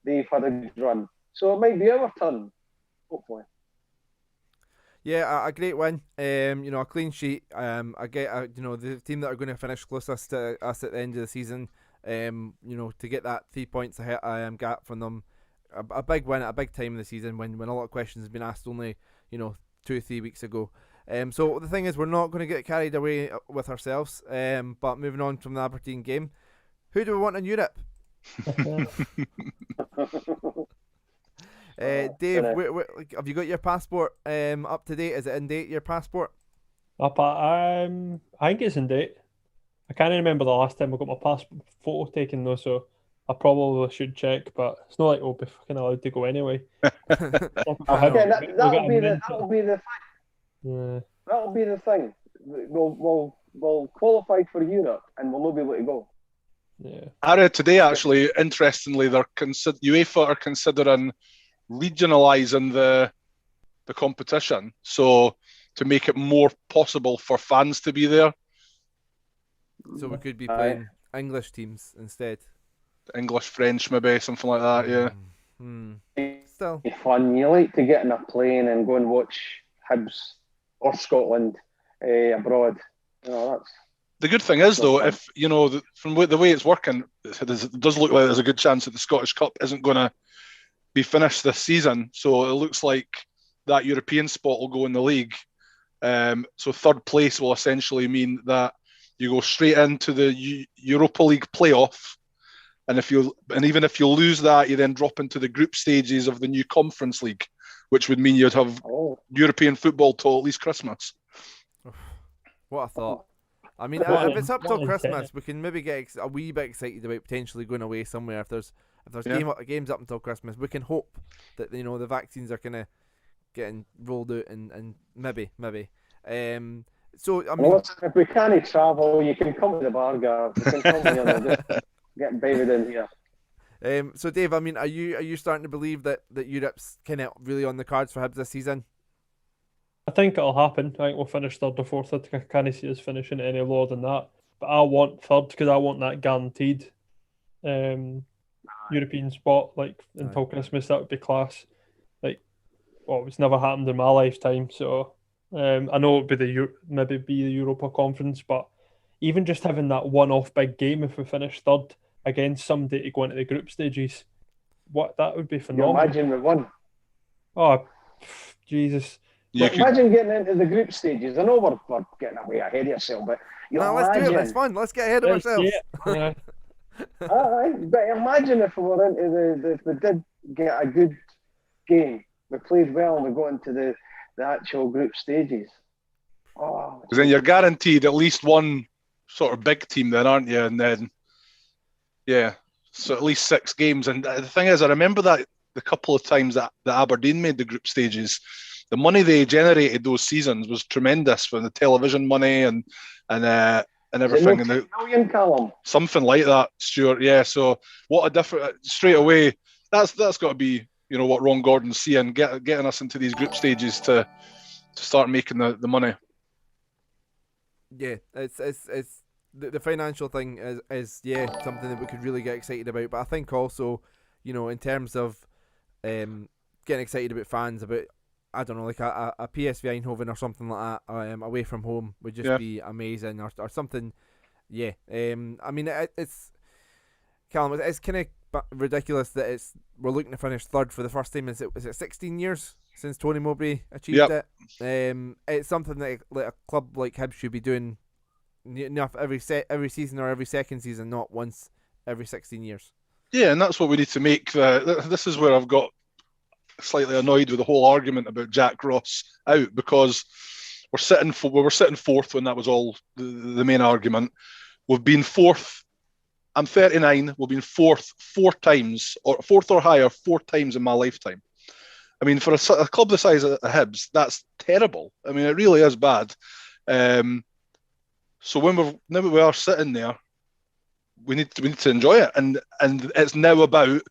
they've had a good run. So it might be our turn, hopefully. Yeah, a great win. A clean sheet. I get the team that are going to finish closest to us at the end of the season. To get that 3 points ahead gap from them, a big win at a big time of the season when a lot of questions have been asked only 2 or 3 weeks ago. So the thing is, we're not going to get carried away with ourselves. But moving on from the Aberdeen game, who do we want in Europe? Dave, have you got your passport up to date? Is it in date, your passport? I think it's in date. I can't remember the last time I got my passport photo taken though, so I probably should check, but it's not like we'll be fucking allowed to go anyway. That'll be the thing. Yeah. That'll be the thing. We'll qualify for Europe and we'll not be able to go. Yeah. I read today, actually, interestingly, UEFA are considering regionalising the competition, so to make it more possible for fans to be there. So we could be playing English teams instead. English, French, maybe something like that. Yeah. Still, it's fun. You like to get in a plane and go and watch Hibs or Scotland abroad. That's. The good thing is, though, if from the way it's working, it does look like there's a good chance that the Scottish Cup isn't going to be finished this season. So it looks like that European spot will go in the league. So third place will essentially mean that you go straight into the Europa League playoff, and even if you lose that, you then drop into the group stages of the new Conference League, which would mean you'd have European football till at least Christmas. What a thought. I mean, if it's up till Christmas, we can maybe get a wee bit excited about potentially going away somewhere. If there's games up until Christmas, we can hope that the vaccines are kind of getting rolled out and maybe. So I mean, if we can't travel, you can come to the bar, Gav. You can come here and just get baited in here. So Dave, I mean, are you starting to believe that Europe's kind of really on the cards for Hibs this season? I think it'll happen. I think we'll finish third or fourth. I can't see us finishing any lower than that. But I want third because I want that guaranteed European spot. Until Christmas, that would be class. It's never happened in my lifetime. So I know it would be maybe the Europa Conference, but even just having that one-off big game if we finish third against somebody to go into the group stages, that would be phenomenal. Imagine we won. Oh, Jesus. Imagine getting into the group stages. I know we're getting way ahead of yourself, but let's do it. It's fun. Let's get ahead of ourselves. Yeah. But imagine if we were into if we did get a good game, we played well, and we got into the actual group stages. Because then you're guaranteed at least one sort of big team, then, aren't you? And then, so at least 6 games. And the thing is, I remember that the couple of times that Aberdeen made the group stages. The money they generated those seasons was tremendous for the television money and everything. Is it million, Callum? Something like that, Stuart. Yeah. So what a different straight away. That's got to be what Ron Gordon's seeing, getting us into these group stages to start making the money. Yeah, it's the financial thing is something that we could really get excited about. But I think also in terms of getting excited about fans about. I don't know, like a PSV Eindhoven or something like that, away from home would just be amazing, or something. Yeah, I mean it's Callum. It's kind of ridiculous that we're looking to finish third for the first time. Is it 16 years since Tony Mowbray achieved it? It's something that like a club like Hibs should be doing enough every season or every second season, not once every 16 years. Yeah, and that's what we need to make. This is where I've got slightly annoyed with the whole argument about Jack Ross out, because we were sitting fourth when that was all the main argument. We've been fourth. I'm 39. We've been fourth 4 times, or fourth or higher 4 times in my lifetime. I mean, for a club the size of Hibs, that's terrible. I mean, it really is bad. So now we are sitting there, we need to enjoy it, and it's now about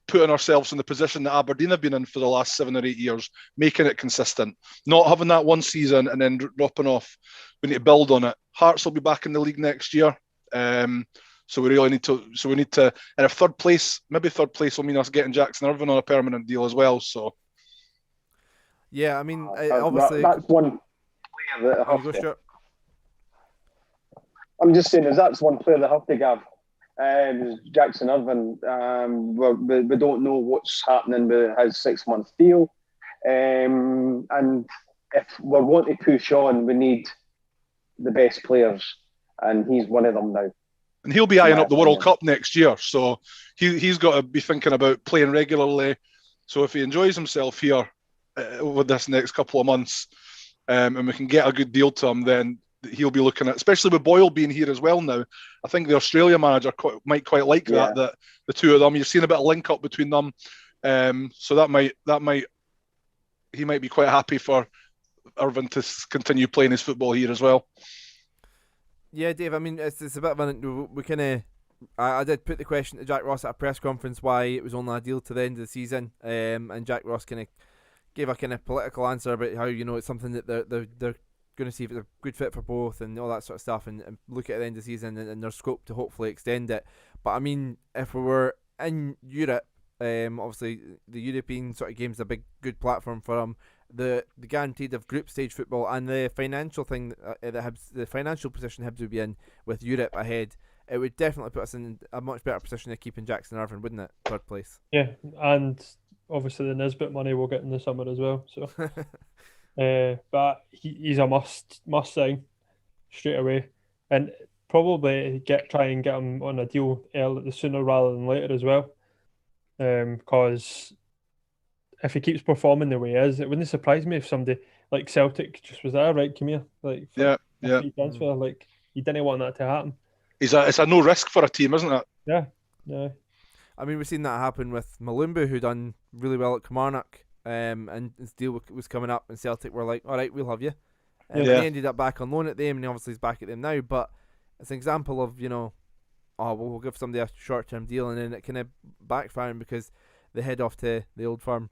putting ourselves in the position that Aberdeen have been in for the last 7 or 8 years, making it consistent, not having that one season and then dropping off. We need to build on it. Hearts will be back in the league next year, so we really need to. So we need to, and if third place will mean us getting Jackson Irvine on a permanent deal as well. So yeah, I mean, obviously that's one player that I have to. I'm just saying, that's one player that I have to give. Jackson Irvine. We don't know what's happening with his 6-month deal, and if we're wanting to push on, we need the best players, and he's one of them now. And he'll be eyeing up the World Cup next year, so he's got to be thinking about playing regularly. So if he enjoys himself here over this next couple of months, and we can get a good deal to him, then he'll be looking at, especially with Boyle being here as well now. I think the Australia manager might quite like that the two of them. You've seen a bit of link up between them, so that might he might be quite happy for Irvine to continue playing his football here as well. Yeah, Dave. I mean, it's a bit of we kind of. I did put the question to Jack Ross at a press conference why it was only a deal to the end of the season, and Jack Ross kind of gave a kind of political answer about how it's something that they're going to see if it's a good fit for both and all that sort of stuff, and look at the end of the season and there's scope to hopefully extend it. But I mean, if we were in Europe, obviously the European sort of game's a good platform for them. The guaranteed of group stage football and the financial thing the financial position Hibs would be in with Europe ahead, it would definitely put us in a much better position of keeping Jackson Irvine, wouldn't it? 3rd place. Yeah, and obviously the Nisbet money we'll get in the summer as well. So. But he's a must sign straight away, and probably try and get him on a deal sooner rather than later as well. Because if he keeps performing the way he is, it wouldn't surprise me if somebody like Celtic just was there, right? Come here, like free transfer. Like you didn't want that to happen. It's a no risk for a team, isn't it? Yeah. I mean, we've seen that happen with Malumbu, who done really well at Kilmarnock. And his deal was coming up, and Celtic were like, all right, we'll have you. He ended up back on loan at them, and he obviously is back at them now. But it's an example of, we'll give somebody a short-term deal, and then it kind of backfiring because they head off to the old firm.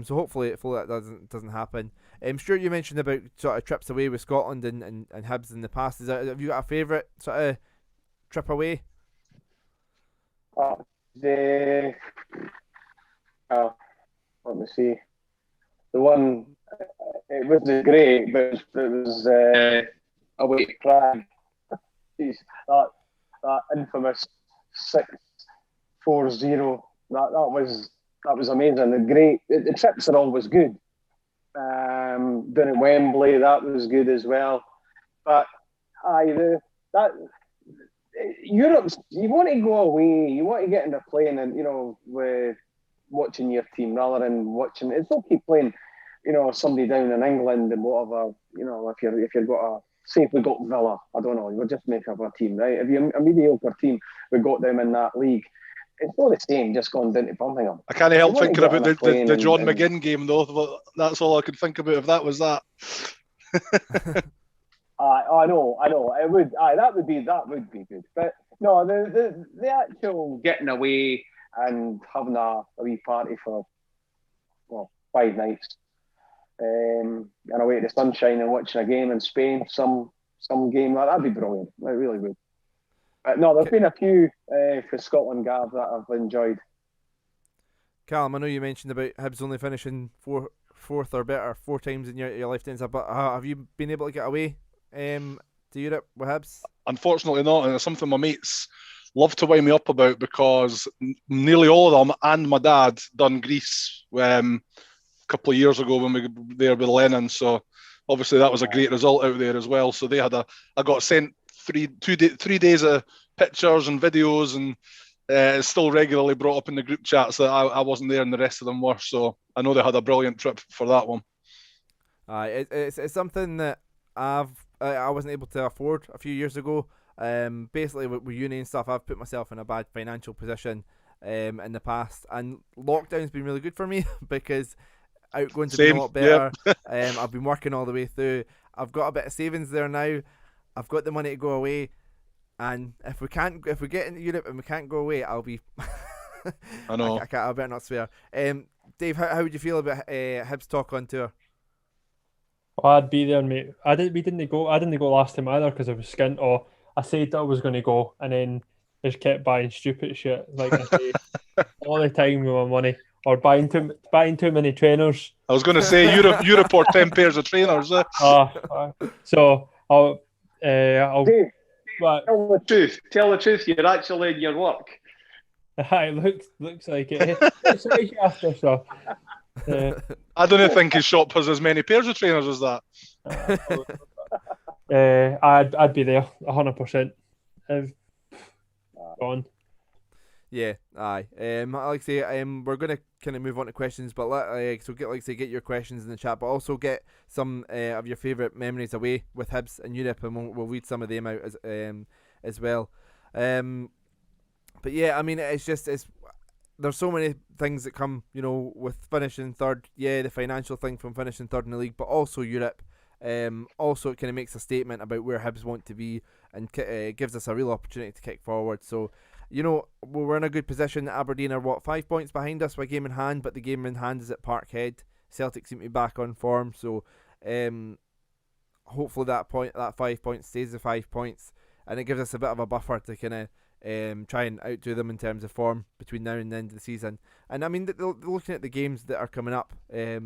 So hopefully that doesn't happen. Stuart, you mentioned about sort of trips away with Scotland and Hibs in the past. Have you got a favourite sort of trip away? Let me see. The one, it wasn't great, but it was away to Prague. That infamous 6-4-0. That was amazing. The trips are always good. Down at Wembley, that was good as well. But Europe's, you want to go away, you want to get in a plane and with watching your team rather than watching. It's okay playing, somebody down in England and whatever. If you've got say if we got Villa, I don't know, we'll just make up a team, right? If you're a mediocre team, we got them in that league. It's not the same just going down to Birmingham. I can't help thinking about the John McGinn game though. That's all I could think about if that was that. I know. It would. That would be good. But no, the actual getting away and having a wee party for 5 nights, and away to the sunshine and watching a game in Spain, some game that'd be brilliant. It really would. But no, there's been a few for Scotland, Gav, that I've enjoyed. Callum, I know you mentioned about Hibs only finishing fourth or better 4 times in your lifetime, but have you been able to get away to Europe with Hibs? Unfortunately not, and it's something my mates love to wind me up about because nearly all of them and my dad done Greece a couple of years ago when we were there with Lennon. So obviously that was a great result out there as well. So they had I got sent 3 days of pictures and videos, and it's still regularly brought up in the group chats that I wasn't there and the rest of them were. So I know they had a brilliant trip for that one. It's something that I wasn't able to afford a few years ago. Basically with uni and stuff, I've put myself in a bad financial position in the past, and lockdown's been really good for me because outgoing's been a lot better. Yep. I've been working all the way through. I've got a bit of savings there now. I've got the money to go away, and if we get into Europe and we can't go away, I'll be. I know. I better not swear. Dave, how would you feel about Hibs talk on tour? Well, I'd be there, mate. I didn't go last time either because I was skint. Or I said that I was going to go, and then just kept buying stupid shit like I say all the time with my money, or buying too many trainers. I was going to say Europe or 10 pairs of trainers. So I'll. Dave, tell the truth. You're actually in your work. It looks like it. Looks like after so. I don't think his shop has as many pairs of trainers as that. I'd be there 100%. Gone. Yeah, aye. Like I say, we're gonna kind of move on to questions, but get your questions in the chat, but also get some of your favourite memories away with Hibs in Europe, and we'll read some of them out as well. But yeah, I mean, it's there's so many things that come, with finishing third. Yeah, the financial thing from finishing third in the league, but also Europe. Also, it kind of makes a statement about where Hibs want to be, and gives us a real opportunity to kick forward. So, we're in a good position. Aberdeen are 5 points behind us with a game in hand, but the game in hand is at Parkhead. Celtic seem to be back on form, so hopefully that 5 points stays the 5 points, and it gives us a bit of a buffer to kind of try and outdo them in terms of form between now and the end of the season. And I mean, looking at the games that are coming up, I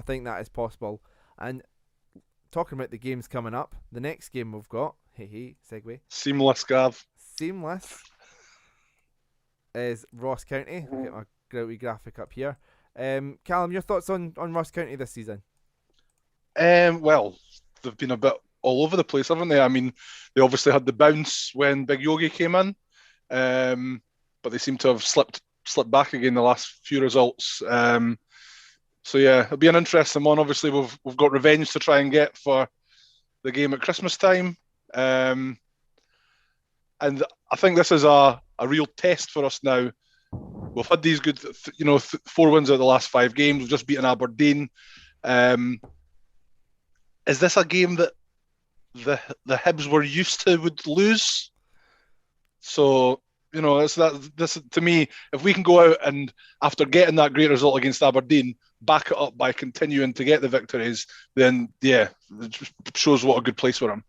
think that is possible. And talking about the games coming up, the next game we've got, segue. Seamless, Gav. Seamless is Ross County. I'll get my wee graphic up here. Callum, your thoughts on Ross County this season? Well, they've been a bit all over the place, haven't they? I mean, they obviously had the bounce when Big Yogi came in, but they seem to have slipped back again the last few results. So yeah, it'll be an interesting one. Obviously, we've got revenge to try and get for the game at Christmas time, and I think this is a real test for us now. We've had these good, 4 wins out of the last 5 games. We've just beaten Aberdeen. Is this a game that the Hibs were used to would lose? So, this to me, if we can go out and after getting that great result against Aberdeen, back it up by continuing to get the victories, then yeah, it shows what a good place we're in.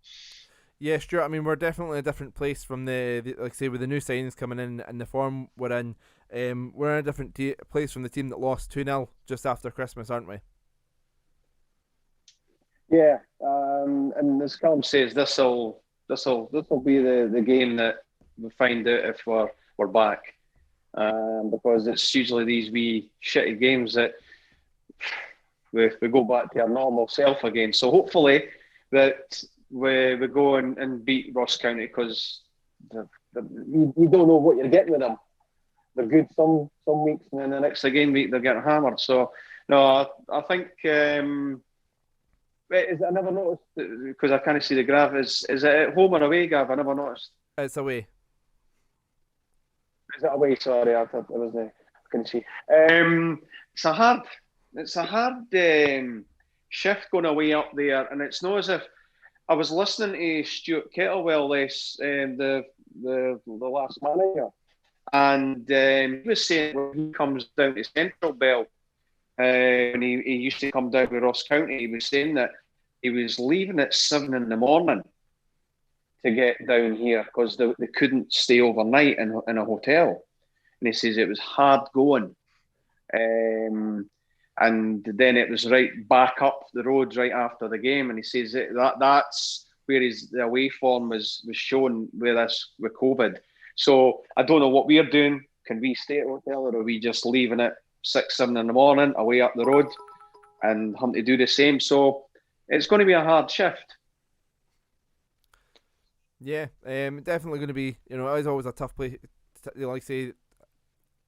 Yeah, Stuart. I mean, we're definitely in a different place from the like I say, with the new signings coming in and the form we're in. We're in a different place from the team that lost 2-0 just after Christmas, aren't we? Yeah, and as Callum says, this will be the game that we find out if we're back, because it's usually these wee shitty games that we go back to our normal self again. So hopefully that we go and beat Ross County, because you don't know what you're getting with them. They're good some weeks, and then the next game week they're getting hammered. So no, I think. Is it, I never noticed, because I can't see the graph. Is it at home or away, Gav? I never noticed. It's away. Is it away? Sorry, I thought it was I couldn't see. It's a hard shift going away up there, and it's not as if I was listening to Stuart Kettlewell the last manager, and he was saying when he comes down to Central Belt. When he used to come down with Ross County, he was saying that he was leaving at 7 a.m. to get down here because they couldn't stay overnight in a hotel. And he says it was hard going. And then it was right back up the road right after the game. And he says that's where the away form was shown with COVID. So I don't know what we're doing. Can we stay at a hotel, or are we just leaving it 6, 7 in the morning away up the road and having to do the same? So it's going to be a hard shift. Yeah, definitely going to be, it's always a tough place like say,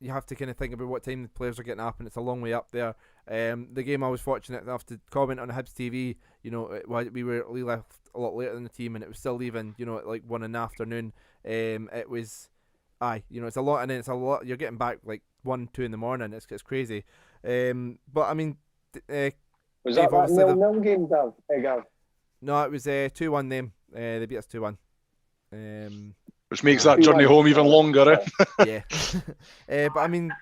you have to kind of think about what time the players are getting up, and it's a long way up there. The game I was fortunate enough to comment on Hibs TV, we were left a lot later than the team, and it was still leaving, at like 1 in the afternoon. It was, it's a lot, and it's a lot. You're getting back like 1, 2 in the morning. It's crazy. But I mean, was that 0-0 game, Gav? Hey, Gav. No, it was 2-1 them. They beat us 2-1. Which makes that journey home even longer, Yeah. But I mean,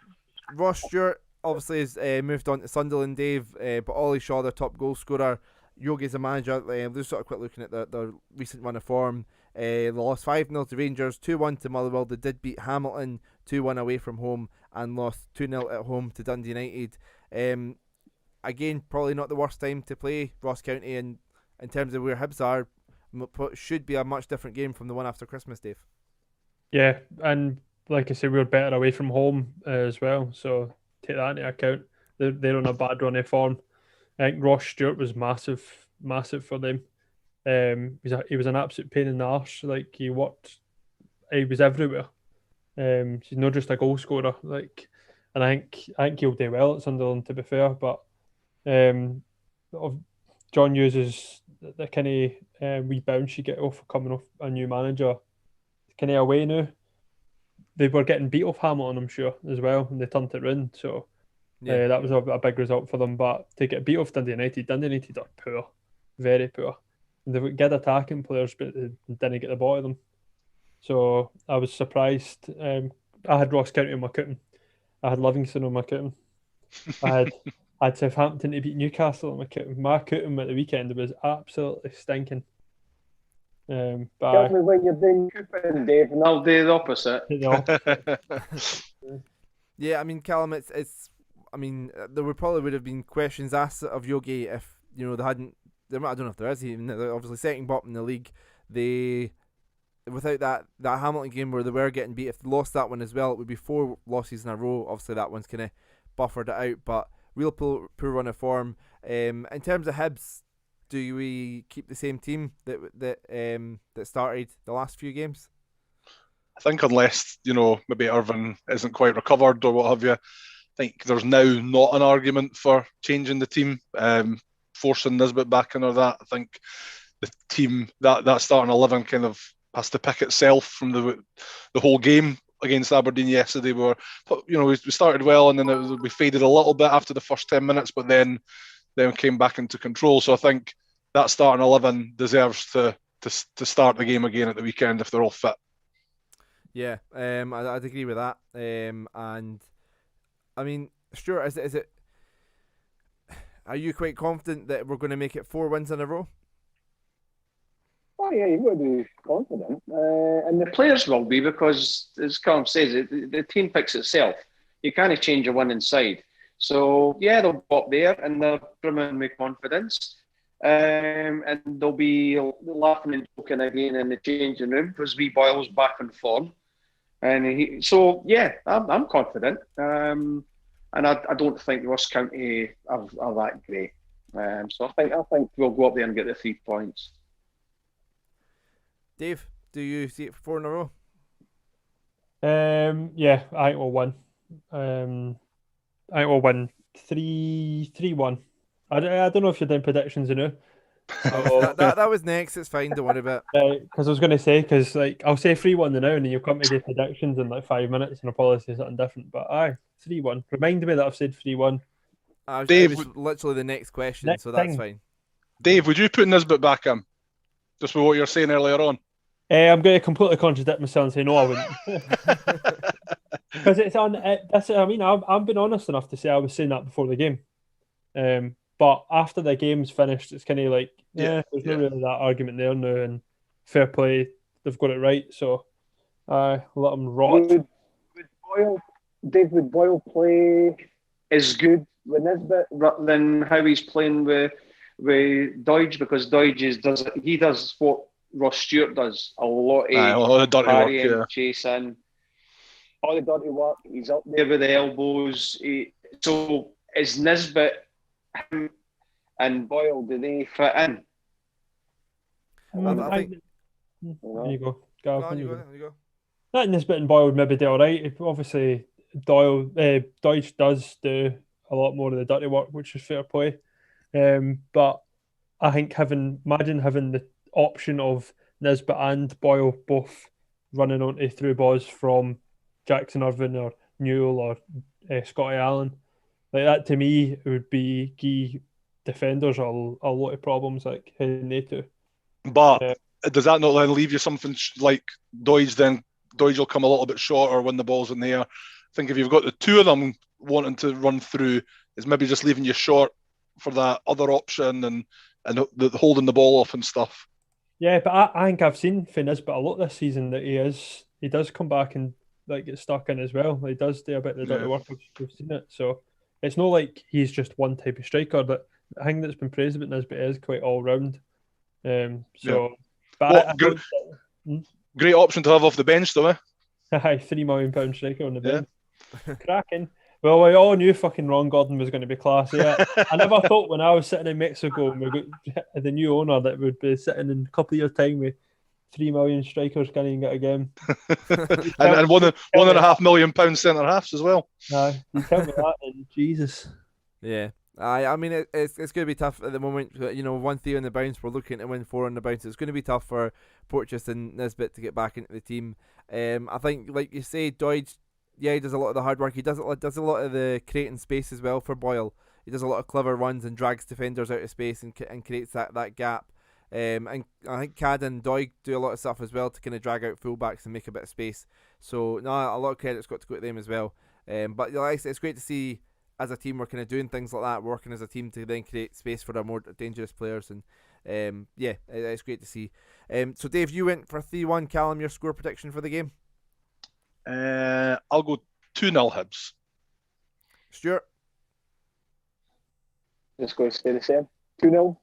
Ross Stewart obviously has moved on to Sunderland, Dave. But Ollie Shaw, their top goal scorer, Yogi's the manager. Just sort of quick looking at the recent run of form. They lost 5-0 to Rangers, 2-1 to Motherwell. They did beat Hamilton 2-1 away from home, and lost 2-0 at home to Dundee United. Again, probably not the worst time to play Ross County, and in terms of where Hibs are, should be a much different game from the one after Christmas, Dave. Yeah, and like I said, we were better away from home as well, so take that into account. They're on a bad run of form. I think Ross Stewart was massive for them. He was an absolute pain in the arse. Like, he was everywhere. He's not just a goal scorer. Like, and I think he'll do well at Sunderland, to be fair. But John uses the kind of wee bounce you get off coming off a new manager. Kind of away now. They were getting beat off Hamilton, I'm sure, as well, and they turned it round. So that was a big result for them. But to get beat off Dundee United are poor, very poor. And they've got good attacking players, but they didn't get the ball of them. So I was surprised. I had Ross County on my cooking. I had Livingston on my cooking. I had Southampton to beat Newcastle on my cooking. My cooking at the weekend was absolutely stinking. Tell me when you're doing coupon, Dave, and I'll do the opposite. Yeah, I mean, Callum, it's. I mean, there probably would have been questions asked of Yogi if they hadn't. I don't know if there is even. They're obviously second bottom in the league. Without that Hamilton game where they were getting beat, if they lost that one as well, it would be 4 losses in a row. Obviously, that one's kind of buffered it out, but real poor run of form. In terms of Hibs, do we keep the same team that started the last few games? I think unless, maybe Irvin isn't quite recovered or what have you, I think there's now not an argument for changing the team, forcing Nisbet back in or that. I think the team, that starting 11 kind of has to pick itself from the whole game against Aberdeen yesterday. We started well, and then we faded a little bit after the first 10 minutes, but then came back into control. So I think that starting 11 deserves to start the game again at the weekend if they're all fit. Yeah, I'd agree with that. And I mean, Stuart, is it? Are you quite confident that we're going to make it 4 wins in a row? Oh yeah, you've got to be confident, and the players will be, because, as Callum says, the team picks itself. You can't change a winning side. So yeah, they'll go up there and they'll brimming with confidence, and they'll be laughing and joking again in the changing room because wee Boyle's back in form, and I'm confident, and I don't think Ross County are that great, so I think we'll go up there and get the 3 points. Dave, do you see it for 4 in a row? Yeah, I think we'll win. I think we'll win 3-1. I don't know if you're doing predictions, That was next. It's fine. Don't worry about it. Because I was going to say, I'll say 3-1 now, and then you'll come to the predictions in like 5 minutes, and I'll probably say something different. But 3-1. Remind me that I've said 3-1. Dave, it was literally the next question, so that's fine. Dave, would you put Nisbet back in? Just with what you're saying earlier on. I'm going to completely contradict myself and say no, I wouldn't. Because it's on. I'm being honest enough to say I was saying that before the game. But after the game's finished, it's kind of like, there's not really that argument there now, and fair play, they've got it right. So, let them rot. Would Boyle play as good with Nisbet than how he's playing with Doidge? Because Doidge does what Ross Stewart does, a lot of dirty parrying, work, chasing, all the dirty work. He's up there with the elbows. So is Nisbet, him and Boyle, do they fit in? I think. There you go. You go. That Nisbet and Boyle would maybe do all right. Obviously, Deutsch does do a lot more of the dirty work, which is fair play. But I think imagine having the option of Nisbet and Boyle both running onto through balls from Jackson Irvine or Newell or Scotty Allen. Like that to me would be key defenders a lot of problems like heading they to. But Uh, does that not then leave you something like Doige? Then Doige will come a little bit shorter when the ball's in the air. I think if you've got the two of them wanting to run through, it's maybe just leaving you short for that other option and the holding the ball off and stuff. Yeah, but I think I've seen for Nisbet a lot this season that he does come back and like get stuck in as well. He does do a bit of the dirty Yeah. work. We've seen it, so it's not like he's just one type of striker. But the thing that's been praised about Nisbet is quite all round. But Well, I don't. Great option to have off the bench, though. Aye, £3 million striker on the bench. Cracking. Well, we all knew fucking Ron Gordon was going to be class. Yeah, I never thought when I was sitting in Mexico and we got the new owner that would be sitting in a couple of years' time with 3 million strikers can't even get a game. and £1.5 million centre halves as well. No, you tell me that, and Jesus. Yeah. I mean, it's going to be tough at the moment. 1-3 on the bounce. We're looking to win 4 on the bounce. It's going to be tough for Porteous and Nisbet to get back into the team. I think, like you say, Doige, yeah, he does a lot of the hard work. He does a lot of the creating space as well for Boyle. He does a lot of clever runs and drags defenders out of space and creates that gap. And I think Cad and Doig do a lot of stuff as well to kind of drag out fullbacks and make a bit of space. So, no, a lot of credit's got to go to them as well. But like I said, it's great to see as a team we're kind of doing things like that, working as a team to then create space for our more dangerous players. And it's great to see. So, Dave, you went for 3-1. Callum, your score prediction for the game? I'll go 2-0 Hibs. Stuart? Just going to stay the same. 2-0.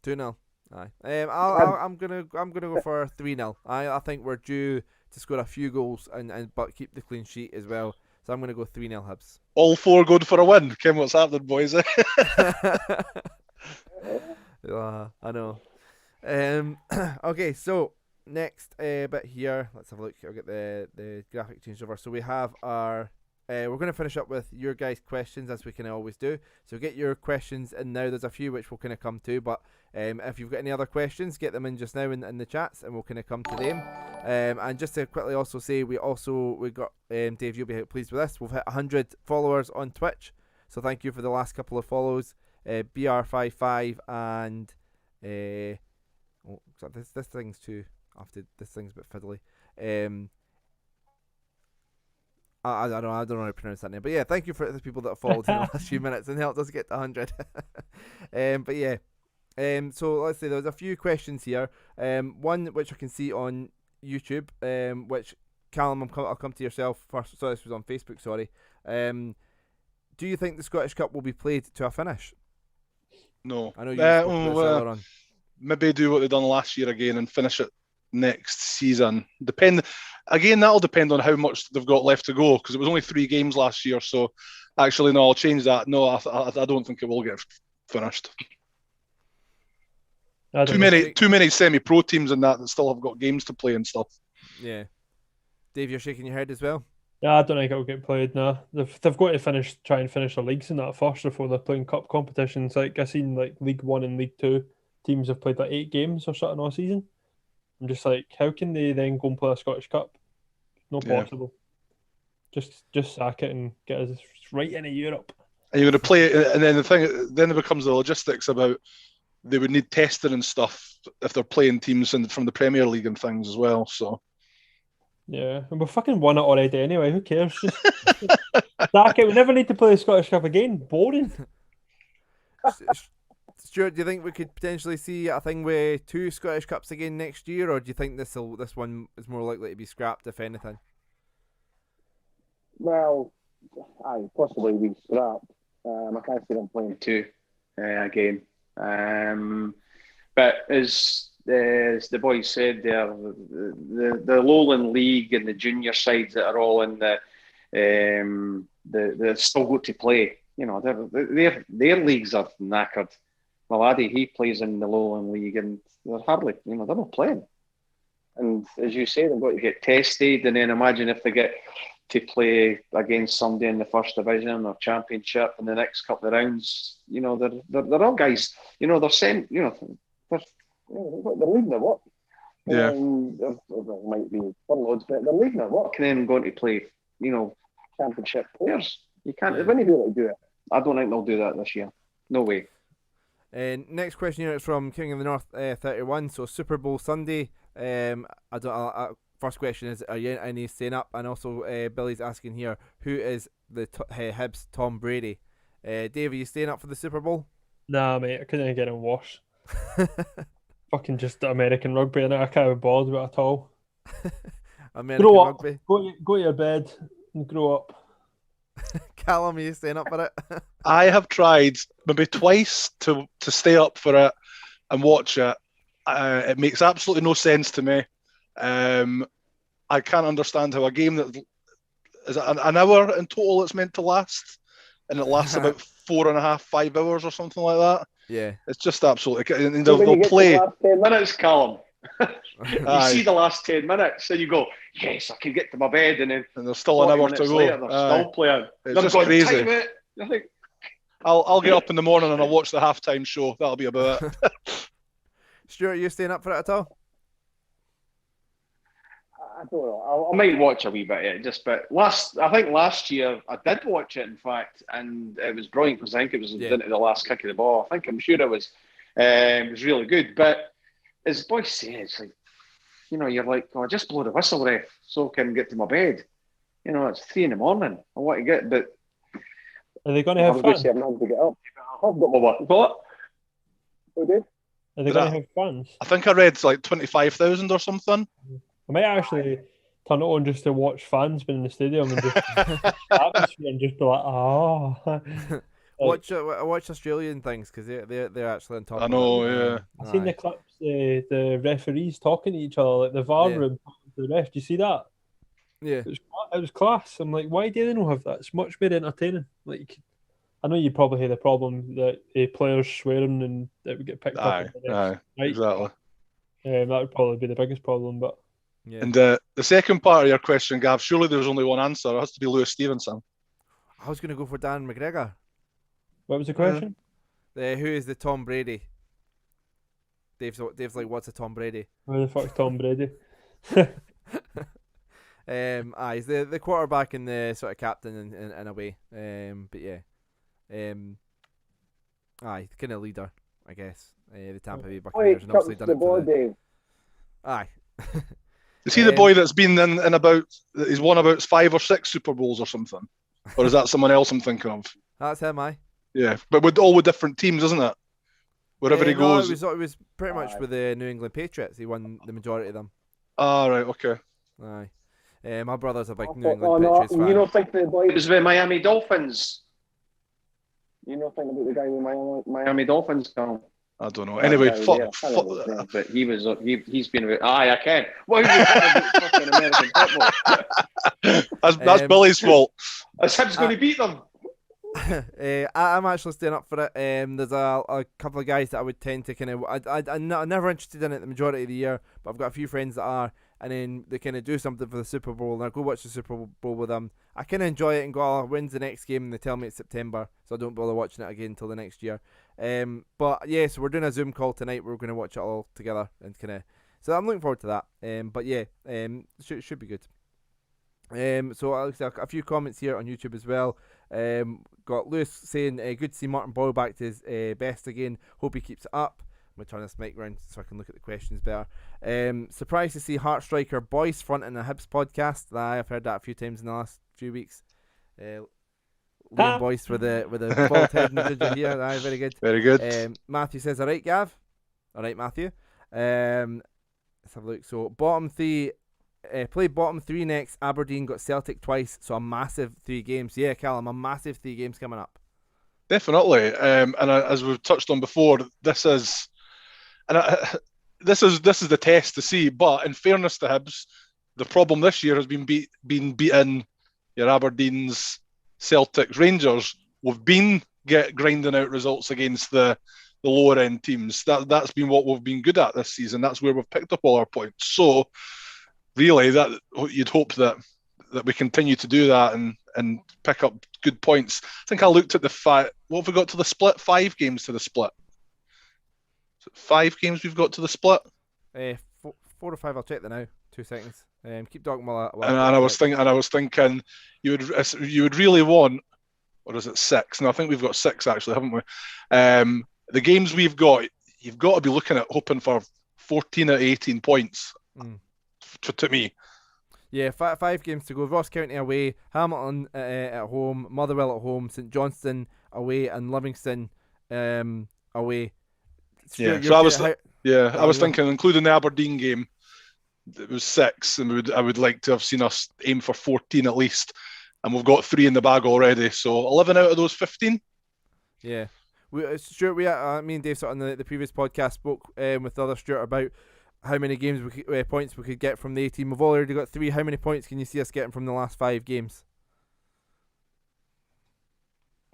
2-0. Aye. I'm gonna go for 3-0. I think we're due to score a few goals but keep the clean sheet as well. So I'm gonna go 3-0 Hibs. All 4 going for a win. Kim, what's happening, boys? I know. Okay, so next bit here. Let's have a look. I'll get the graphic changed over. So we have our. We're going to finish up with your guys' questions as we can always do. So get your questions in now. There's a few which we'll kind of come to, but if you've got any other questions, get them in just now in the chats, and we'll kind of come to them. And just to quickly also say, we got Dave. You'll be pleased with this. We've hit 100 followers on Twitch, so thank you for the last couple of follows. BR55 and this thing's too. This thing's a bit fiddly. I don't know how to pronounce that name, but yeah, thank you for the people that have followed in the last few minutes and helped us get to 100. But yeah, so let's say there's a few questions here. One which I can see on YouTube, which Callum, I'll come to yourself first. Sorry, this was on Facebook. Sorry. Do you think the Scottish Cup will be played to a finish? No. I know you spoke about this earlier on. Maybe do what they done last year again and finish it next season. That'll depend on how much they've got left to go, because it was only 3 games last year. So actually, no, I'll change that. No, I don't think it will get finished. Too many semi-pro teams in that still have got games to play and stuff. Yeah. Dave, you're shaking your head as well? Yeah, I don't think it'll get played now. They've got to try and finish their leagues in that first before they're playing cup competitions. Like I seen like League 1 and League 2 teams have played like 8 games or something all season. I'm just like, how can they then go and play a Scottish Cup? Not possible. Just sack it and get us right into Europe. And you're going to play it, and then it becomes the logistics about they would need testing and stuff if they're playing teams from the Premier League and things as well. So yeah, and we fucking won it already anyway. Who cares? Just sack it. We never need to play the Scottish Cup again. Boring. Stuart, do you think we could potentially see a thing with 2 Scottish Cups again next year, or do you think this one is more likely to be scrapped, if anything? Well, aye, possibly be scrapped. I can't see them playing 2 again. But as the boys said there, the Lowland League and the junior sides that are all in the still got to play. You know, their leagues are knackered. My laddie, he plays in the Lowland League, and they're hardly, they're not playing. And as you say, they've got to get tested, and then imagine if they get to play against somebody in the first division or championship in the next couple of rounds. You know, they're all guys. You know, they're saying, they're leaving their work. Yeah. There might be furloughs, but they're leaving their work and then going to play, championship players. You can't. They're going to be able to do it. I don't think they'll do that this year. No way. Next question here is from King of the North 31. So Super Bowl Sunday. First question is, are you any staying up? And also Billy's asking here, who is the Hibs Tom Brady? Dave, are you staying up for the Super Bowl? Nah, mate, I couldn't get in wash. Fucking just American rugby, and I can't be bothered with it at all. American Grow up. rugby. Go to your bed and grow up. Callum, are you staying up for it? I have tried maybe twice to stay up for it and watch it. It makes absolutely no sense to me. I can't understand how a game that is an hour in total it's meant to last, and it lasts about 4.5, 5 hours or something like that. Yeah, it's just absolutely. And So when you they'll get to play. the last 10 minutes, Callum. You Aye. see the last 10 minutes, and you go, "Yes, I can get to my bed," and then And there's still an 40 hour to minutes go. later, they're Aye. still playing. It's They're just going, crazy. "Time it." I think, I'll get up in the morning and I'll watch the halftime show. That'll be about it. Stuart, are you staying up for it at all? I don't know. I might watch a wee bit of it, but I think last year I did watch it, in fact, and it was brilliant because I think it was into the last kick of the ball. I'm sure it was really good. But as boys say, it's like, you're like, oh, just blow the whistle, ref, so I can get to my bed. It's 3 a.m. I want to get, but Are they going to have I'm going to fans? say I'm not going to get up. I've got my work. What? Okay. Are they going to have fans? I think I read like 25,000 or something. I might actually turn it on just to watch fans being in the stadium and just atmosphere and just be like, oh. Watch Australian things because they're actually on top. I of know, it. yeah. I've seen the clips, the referees talking to each other, like the VAR room talking to the ref. Do you see that? Yeah. It was class. I'm like, why do they not have that? It's much more entertaining. Like, I know you probably had the problem that players swearing and it would get picked up. Aye, Right? exactly. That would probably be the biggest problem. But Yeah. And the second part of your question, Gav, surely there's only one answer. It has to be Lewis Stevenson. I was going to go for Dan McGregor. what was the question? Who is the Tom Brady? Dave's like, what's a Tom Brady? Who the fuck's Tom Brady? He's the quarterback and the sort of captain in a way. But yeah, kind of leader, I guess. The Tampa Bay Buccaneers, and obviously done the it for ball, the. Dave. Aye. Is he the boy that's been in about? He's won about 5 or 6 Super Bowls or something, or is that someone else I'm thinking of? That's him, aye. Yeah, but with different teams, isn't it? Wherever he goes. No, it was pretty much with the New England Patriots. He won the majority of them. Ah, right, okay. Aye. My brother's a big New England No, Patriots fan. you don't think the boy was with Miami Dolphins? You don't think about the guy with Miami Dolphins, Carl? I don't know. Anyway, but he's been with. Aye, I can. Why are you talking about fucking American football? That's Billy's fault. Is Hibs going to beat them? I'm actually staying up for it. There's a couple of guys that I would tend to kind of. I'm never interested in it the majority of the year, but I've got a few friends that are, and then they kind of do something for the Super Bowl, and I go watch the Super Bowl with them. I kind of enjoy it and go, oh, when's the next game? And they tell me it's September, so I don't bother watching it again until the next year. But yeah, so we're doing a Zoom call tonight. We're going to watch it all together and kind of. So I'm looking forward to that. But yeah, should be good. So a few comments here on YouTube as well. Got Lewis saying, good to see Martin Boyle back to his best again. Hope he keeps it up. I'm going to turn this mic round so I can look at the questions better. Surprised to see Heart Striker Boyce fronting a Hibs podcast. I've heard that a few times in the last few weeks. Liam Boyce with the bald head individual here. Aye, very good. Very good. Matthew says, all right, Gav. All right, Matthew. Let's have a look. So bottom 3. Played bottom 3 next. Aberdeen got Celtic twice, so a massive 3 games. Yeah, Callum, a massive 3 games coming up. Definitely, and as we've touched on before, this is the test to see. But in fairness to Hibs, the problem this year has been beating your Aberdeens, Celtics, Rangers. We've been grinding out results against the the lower end teams. That's been what we've been good at this season. That's where we've picked up all our points. So really, that you'd hope that we continue to do that and pick up good points. I think I looked at what have we got to the split? 5 games to the split. 5 games we've got to the split. 4 or 5. I'll check that now. 2 seconds. Keep talking while and I was thinking, you would really want, or is it 6? No, I think we've got 6 actually, haven't we? The games we've got, you've got to be looking at hoping for 14 or 18 points. To me. Yeah, 5 games to go. Ross County away, Hamilton at home, Motherwell at home, St Johnstone away, and Livingston away. Yeah, so I was thinking, including the Aberdeen game, it was 6, and I would like to have seen us aim for 14 at least, and we've got 3 in the bag already. So 11 out of those 15. Yeah, Stuart, me and Dave sort on the previous podcast spoke with the other Stuart about how many games points we could get from the A team. We've already got 3. How many points can you see us getting from the last 5 games?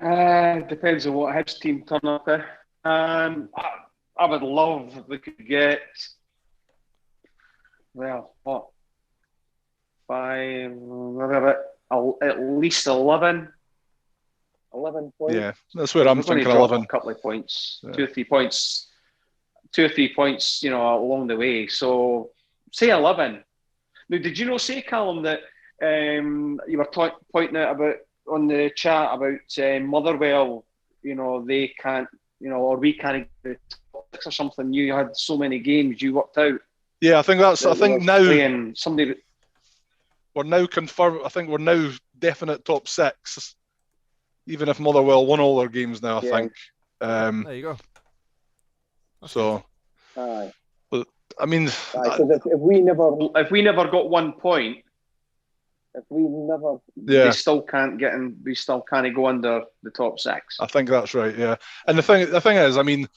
Depends on what Hibs team turn up there. I would love if we could get, well, what, 5, at least 11. 11 points. Yeah, that's where I'm thinking 11. A couple of points, 2 or 3 points. 2 or 3 points, along the way. So, say 11. Now, did you not say, Callum, that you were pointing out about on the chat about Motherwell? They can't, or we can't get the top 6 or something. You had so many games you worked out. Yeah, I think now somebody. We're now confirmed. I think we're now definite top 6, even if Motherwell won all their games now. I think. There you go. So, but I mean, if we never got 1 point, they still can't get in. We still can't go under the top 6. I think that's right. Yeah, and the thing is, I mean,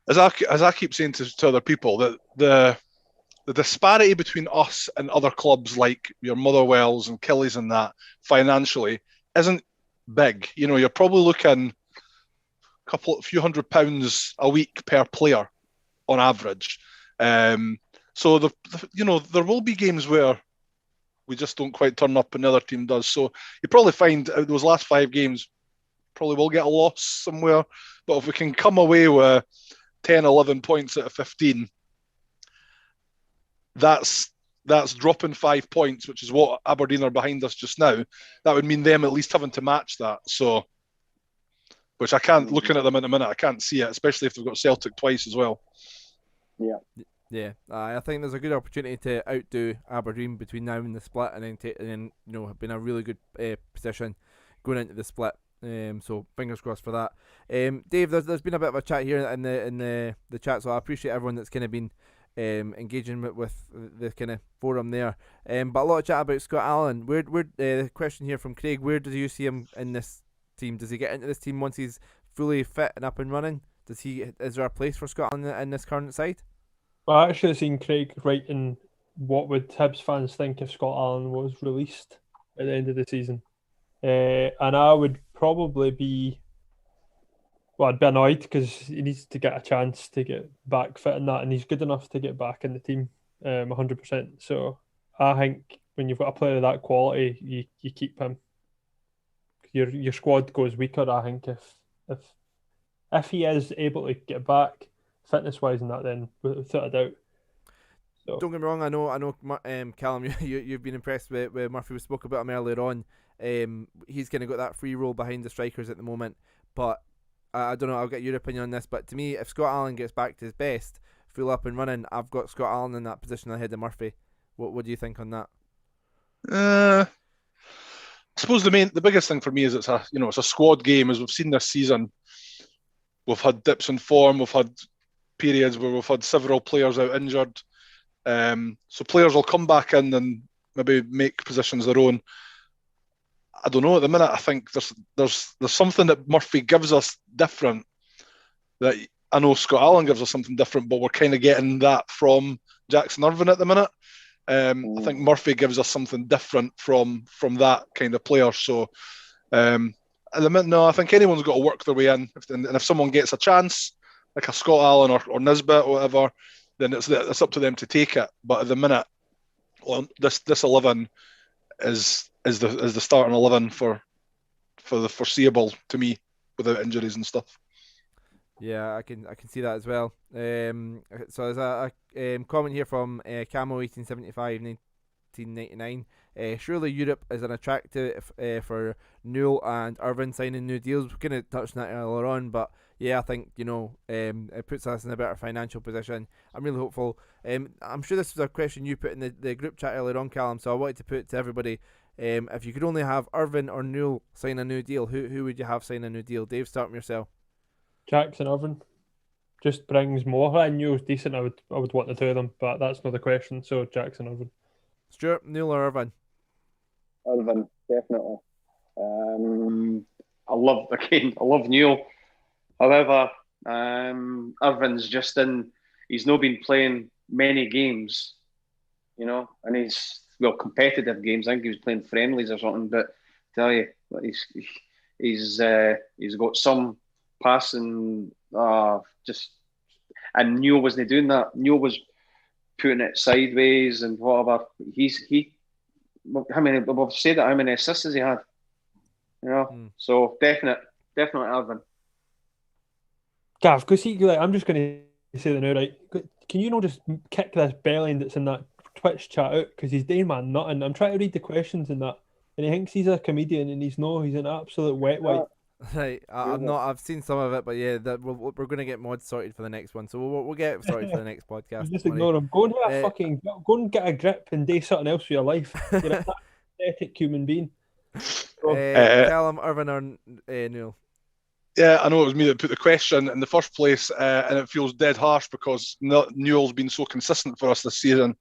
as I keep saying to other people, that the disparity between us and other clubs like your Motherwells and Killies and that financially isn't big. You're probably looking a few £100 a week per player on average. So there will be games where we just don't quite turn up and the other team does. So you probably find out those last 5 games probably will get a loss somewhere. But if we can come away with 10, 11 points out of 15, that's dropping 5 points, which is what Aberdeen are behind us just now. That would mean them at least having to match that. So, which I can't, looking at them in a minute, I can't see it, especially if they've got Celtic twice as well. Yeah. I think there's a good opportunity to outdo Aberdeen between now and the split, and then be in a really good position going into the split. So fingers crossed for that. Dave, there's been a bit of a chat here in the chat, so I appreciate everyone that's kind of been engaging with the kind of forum there. But a lot of chat about Scott Allan. Where the question here from Craig: where do you see him in this team? Does he get into this team once he's fully fit and up and running? Is there a place for Scott Allan in this current side? I actually seen Craig writing, what would Hibs fans think if Scott Allan was released at the end of the season? And I would probably be, I'd be annoyed because he needs to get a chance to get back fit in that, and he's good enough to get back in the team 100%. So I think when you've got a player of that quality, you keep him. Your squad goes weaker, I think, if he is able to get back fitness wise and that, then without a doubt. So. Don't get me wrong, I know Callum, you've been impressed with Murphy. We spoke about him earlier on. He's kind of got that free role behind the strikers at the moment, but I don't know, I'll get your opinion on this, but to me, if Scott Allan gets back to his best, full up and running, I've got Scott Allan in that position ahead of Murphy. What do you think on that? I suppose the biggest thing for me is it's a squad game. As we've seen this season, we've had dips in form, we've had periods where we've had several players out injured, so players will come back in and maybe make positions their own. I don't know, at the minute I think there's something that Murphy gives us different, that I know Scott Allan gives us something different, but we're kind of getting that from Jackson Irvine at the minute. I think Murphy gives us something different from that kind of player. So at the minute, no, I think anyone's got to work their way in, and if someone gets a chance, like a Scott Allen or Nisbet or whatever, then it's up to them to take it. But at the minute, this 11 is the starting 11 for the foreseeable to me, without injuries and stuff. Yeah, I can see that as well. So there's a comment here from Camo 1875 1999. Surely Europe is an attractive for Newell and Irvine signing new deals. We kind of touched on that earlier on, but yeah, I think it puts us in a better financial position. I'm really hopeful. I'm sure this was a question you put in the group chat earlier on, Callum. So I wanted to put it to everybody. If you could only have Irvine or Newell sign a new deal, who would you have sign a new deal? Dave, start with yourself. Jackson Irvine just brings more. I knew it was decent. I would want the two of them, but that's not the question. So Jackson Irvine. Stuart, Newell or Irvine? Irvine, definitely. I love Newell. However, Irvine's he's not been playing many games, and he's competitive games. I think he was playing friendlies or something. But I tell you, he's got some passing. And Newell wasn't doing that. Newell was putting it sideways and whatever. How many assists has he had? So definitely Irvine. Gav, because I'm just going to say that now, right? Can you just kick this belly that's in that Twitch chat out, because he's doing man nothing. I'm trying to read the questions and that, and he thinks he's a comedian and he's an absolute wet wipe. Right, I'm not. I've seen some of it, but yeah, we're going to get mods sorted for the next one, so we'll get sorted for the next podcast. Just ignore him. Go and get a grip and do something else with your life. You're a pathetic human being. Callum, Irvine or Newell? Yeah, I know it was me that put the question in the first place, and it feels dead harsh because Newell's been so consistent for us this season.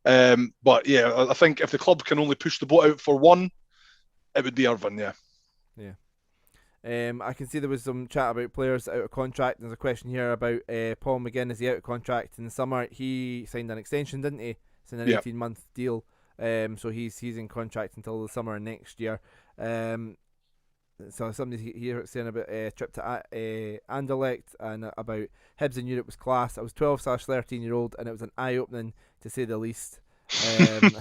But yeah, I think if the club can only push the boat out for one, it would be Irvine. Yeah. I can see there was some chat about players out of contract. There's a question here about Paul McGinn. Is he out of contract in the summer? He signed an extension, didn't he? It's an 18-month deal. So he's in contract until the summer of next year. So somebody here saying about a trip to Anderlecht and about Hibs in Europe was class. I was 12/13-year-old and it was an eye-opening to say the least. Can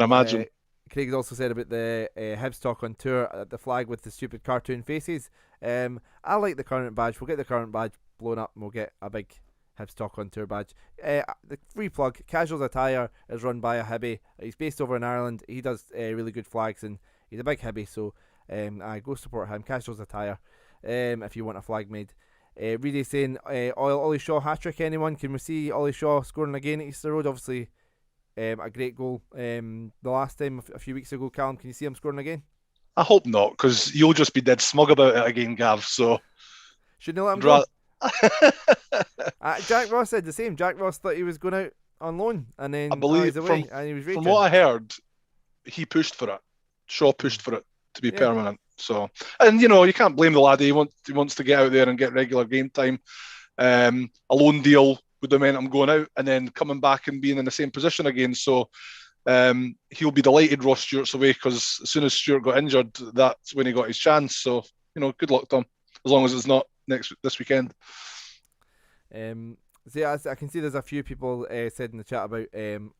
imagine. Craig's also said about the Hibs talk on tour, the flag with the stupid cartoon faces. I like the current badge. We'll get the current badge blown up and we'll get a big Hibs talk on tour badge. The free plug, Casuals Attire is run by a Hibby. He's based over in Ireland. He does really good flags and he's a big Hibby, so I go support him. Casuals Attire if you want a flag made. Really saying Ollie Shaw hat-trick, anyone? Can we see Ollie Shaw scoring again at Easter Road? Obviously a great goal the last time a few weeks ago. Callum, can you see him scoring again? I hope not, because you'll just be dead smug about it again, Gav. So shouldn't let him go. Jack Ross said the same. Jack Ross thought he was going out on loan, and then I believe away, and he was raging. From what I heard, he pushed for it. Shaw pushed for it to be permanent. So, and you can't blame the lad. He wants to get out there and get regular game time. A loan deal would have meant him going out and then coming back and being in the same position again. So he'll be delighted Ross Stewart's away, because as soon as Stewart got injured, that's when he got his chance. So, good luck to him, as long as it's not this weekend. So yeah, I can see there's a few people said in the chat about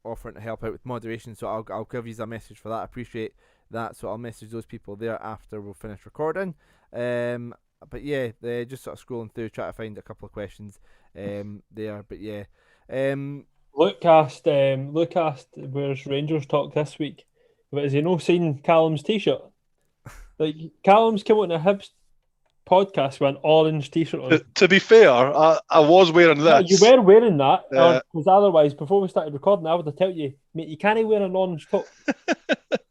offering to help out with moderation, so I'll give you a message for that. I appreciate that, so I'll message those people there after we'll finish recording. But yeah, just sort of scrolling through, try to find a couple of questions there. But yeah, Luke asked, where's Rangers talk this week? But has he not seen Callum's t-shirt? Like, Callum's come on a Hibs podcast with an orange t-shirt on. To be fair, I was wearing this. You were wearing that, because otherwise, before we started recording, I would have told you, mate, you can't wear an orange top.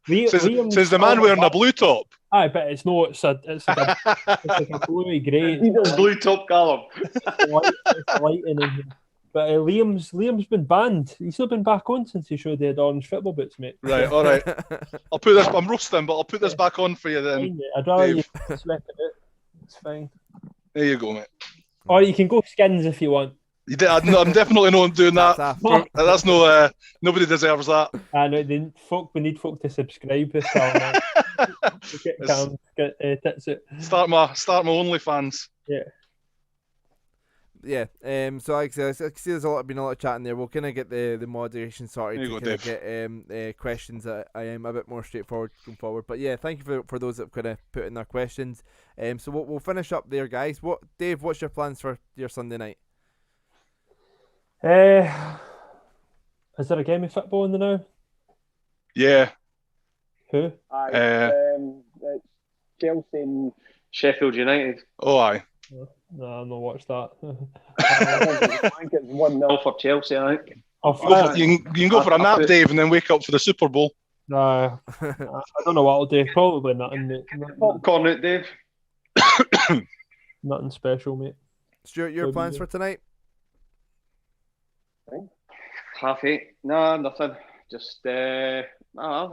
Says the man wearing a blue top. Aye, but it's like a bluey grey. He does blue top, Callum. It's light in here. But Liam's been banned. He's not been back on since he showed the orange football boots, mate. Right, all right. I'll put this. I'm roasting, but I'll put this back on for you then. Fine, I'd rather you sweat it out. It's fine. There you go, mate. Or you can go skins if you want. I'm definitely not doing that. That's no. Nobody deserves that. I know. We need folk to subscribe to get tits out. Start my OnlyFans. Yeah. Yeah. So like I see there's been a lot of chat in there. We'll kind of get the moderation sorted There you to go, kind of get questions that I am a bit more straightforward going forward. But yeah, thank you for those that kind of put in their questions. So we'll finish up there, guys. Dave? What's your plans for your Sunday night? Is there a game of football in the now? Yeah. Who? Aye, it's Chelsea and Sheffield United. Oh, aye. No, I've not watched that. I think it's 1-0 For Chelsea, I think. You can go for a nap, Dave, and then wake up for the Super Bowl. No, I don't know what I'll do. Probably nothing, mate. Popcorn out, Dave. Nothing special, mate. Stuart, your plans for tonight? 8:30. No, nothing. Just I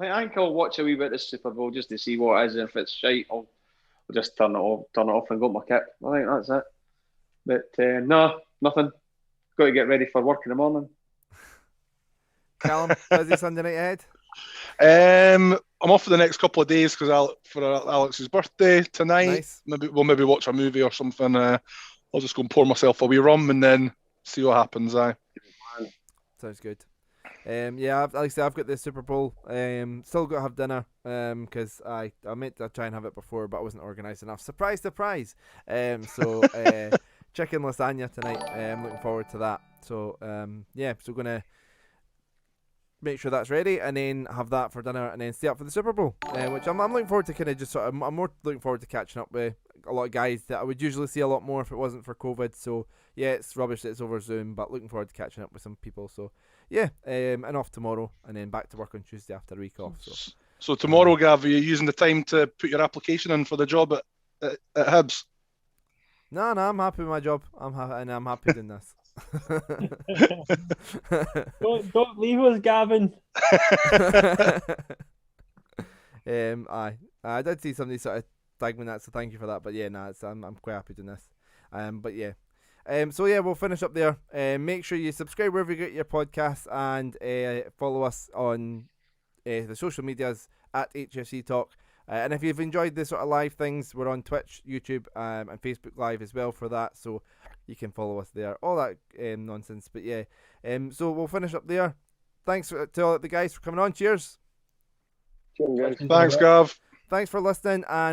think I'll watch a wee bit of the Super Bowl just to see what it is. If it's shite, I'll just turn it off and go to my kit. I think that's it. But no, nothing. Got to get ready for work in the morning. Callum, busy Sunday night ahead? I'm off for the next couple of days for Alex's birthday tonight. Nice. Maybe watch a movie or something. I'll just go and pour myself a wee rum and then see what happens. Aye. Sounds good. Yeah, like I said, I've got the Super Bowl. Still got to have dinner. Because I meant to try and have it before, but I wasn't organised enough. Surprise! So chicken lasagna tonight. Looking forward to that. So yeah, so gonna make sure that's ready and then have that for dinner and then stay up for the Super Bowl. Which I'm looking forward to. Kind of just sort of, I'm more looking forward to catching up with a lot of guys that I would usually see a lot more if it wasn't for COVID. So yeah, it's rubbish that it's over Zoom, but looking forward to catching up with some people. So yeah, and off tomorrow and then back to work on Tuesday after a week off. So tomorrow, Gav, are you using the time to put your application in for the job at Hibs? No, I'm happy with my job. I'm happy doing this. Don't leave us, Gavin. I did see somebody sort of tag me that, so thank you for that. But yeah, I'm quite happy doing this. But yeah. So yeah, we'll finish up there. Make sure you subscribe wherever you get your podcasts and follow us on the social medias at HFC Talk. And if you've enjoyed this sort of live things, we're on Twitch, YouTube, and Facebook Live as well for that. So you can follow us there. All that nonsense. But yeah, so we'll finish up there. Thanks to all the guys for coming on. Cheers. Cheers, guys. Thanks, Gav. Thanks for listening, and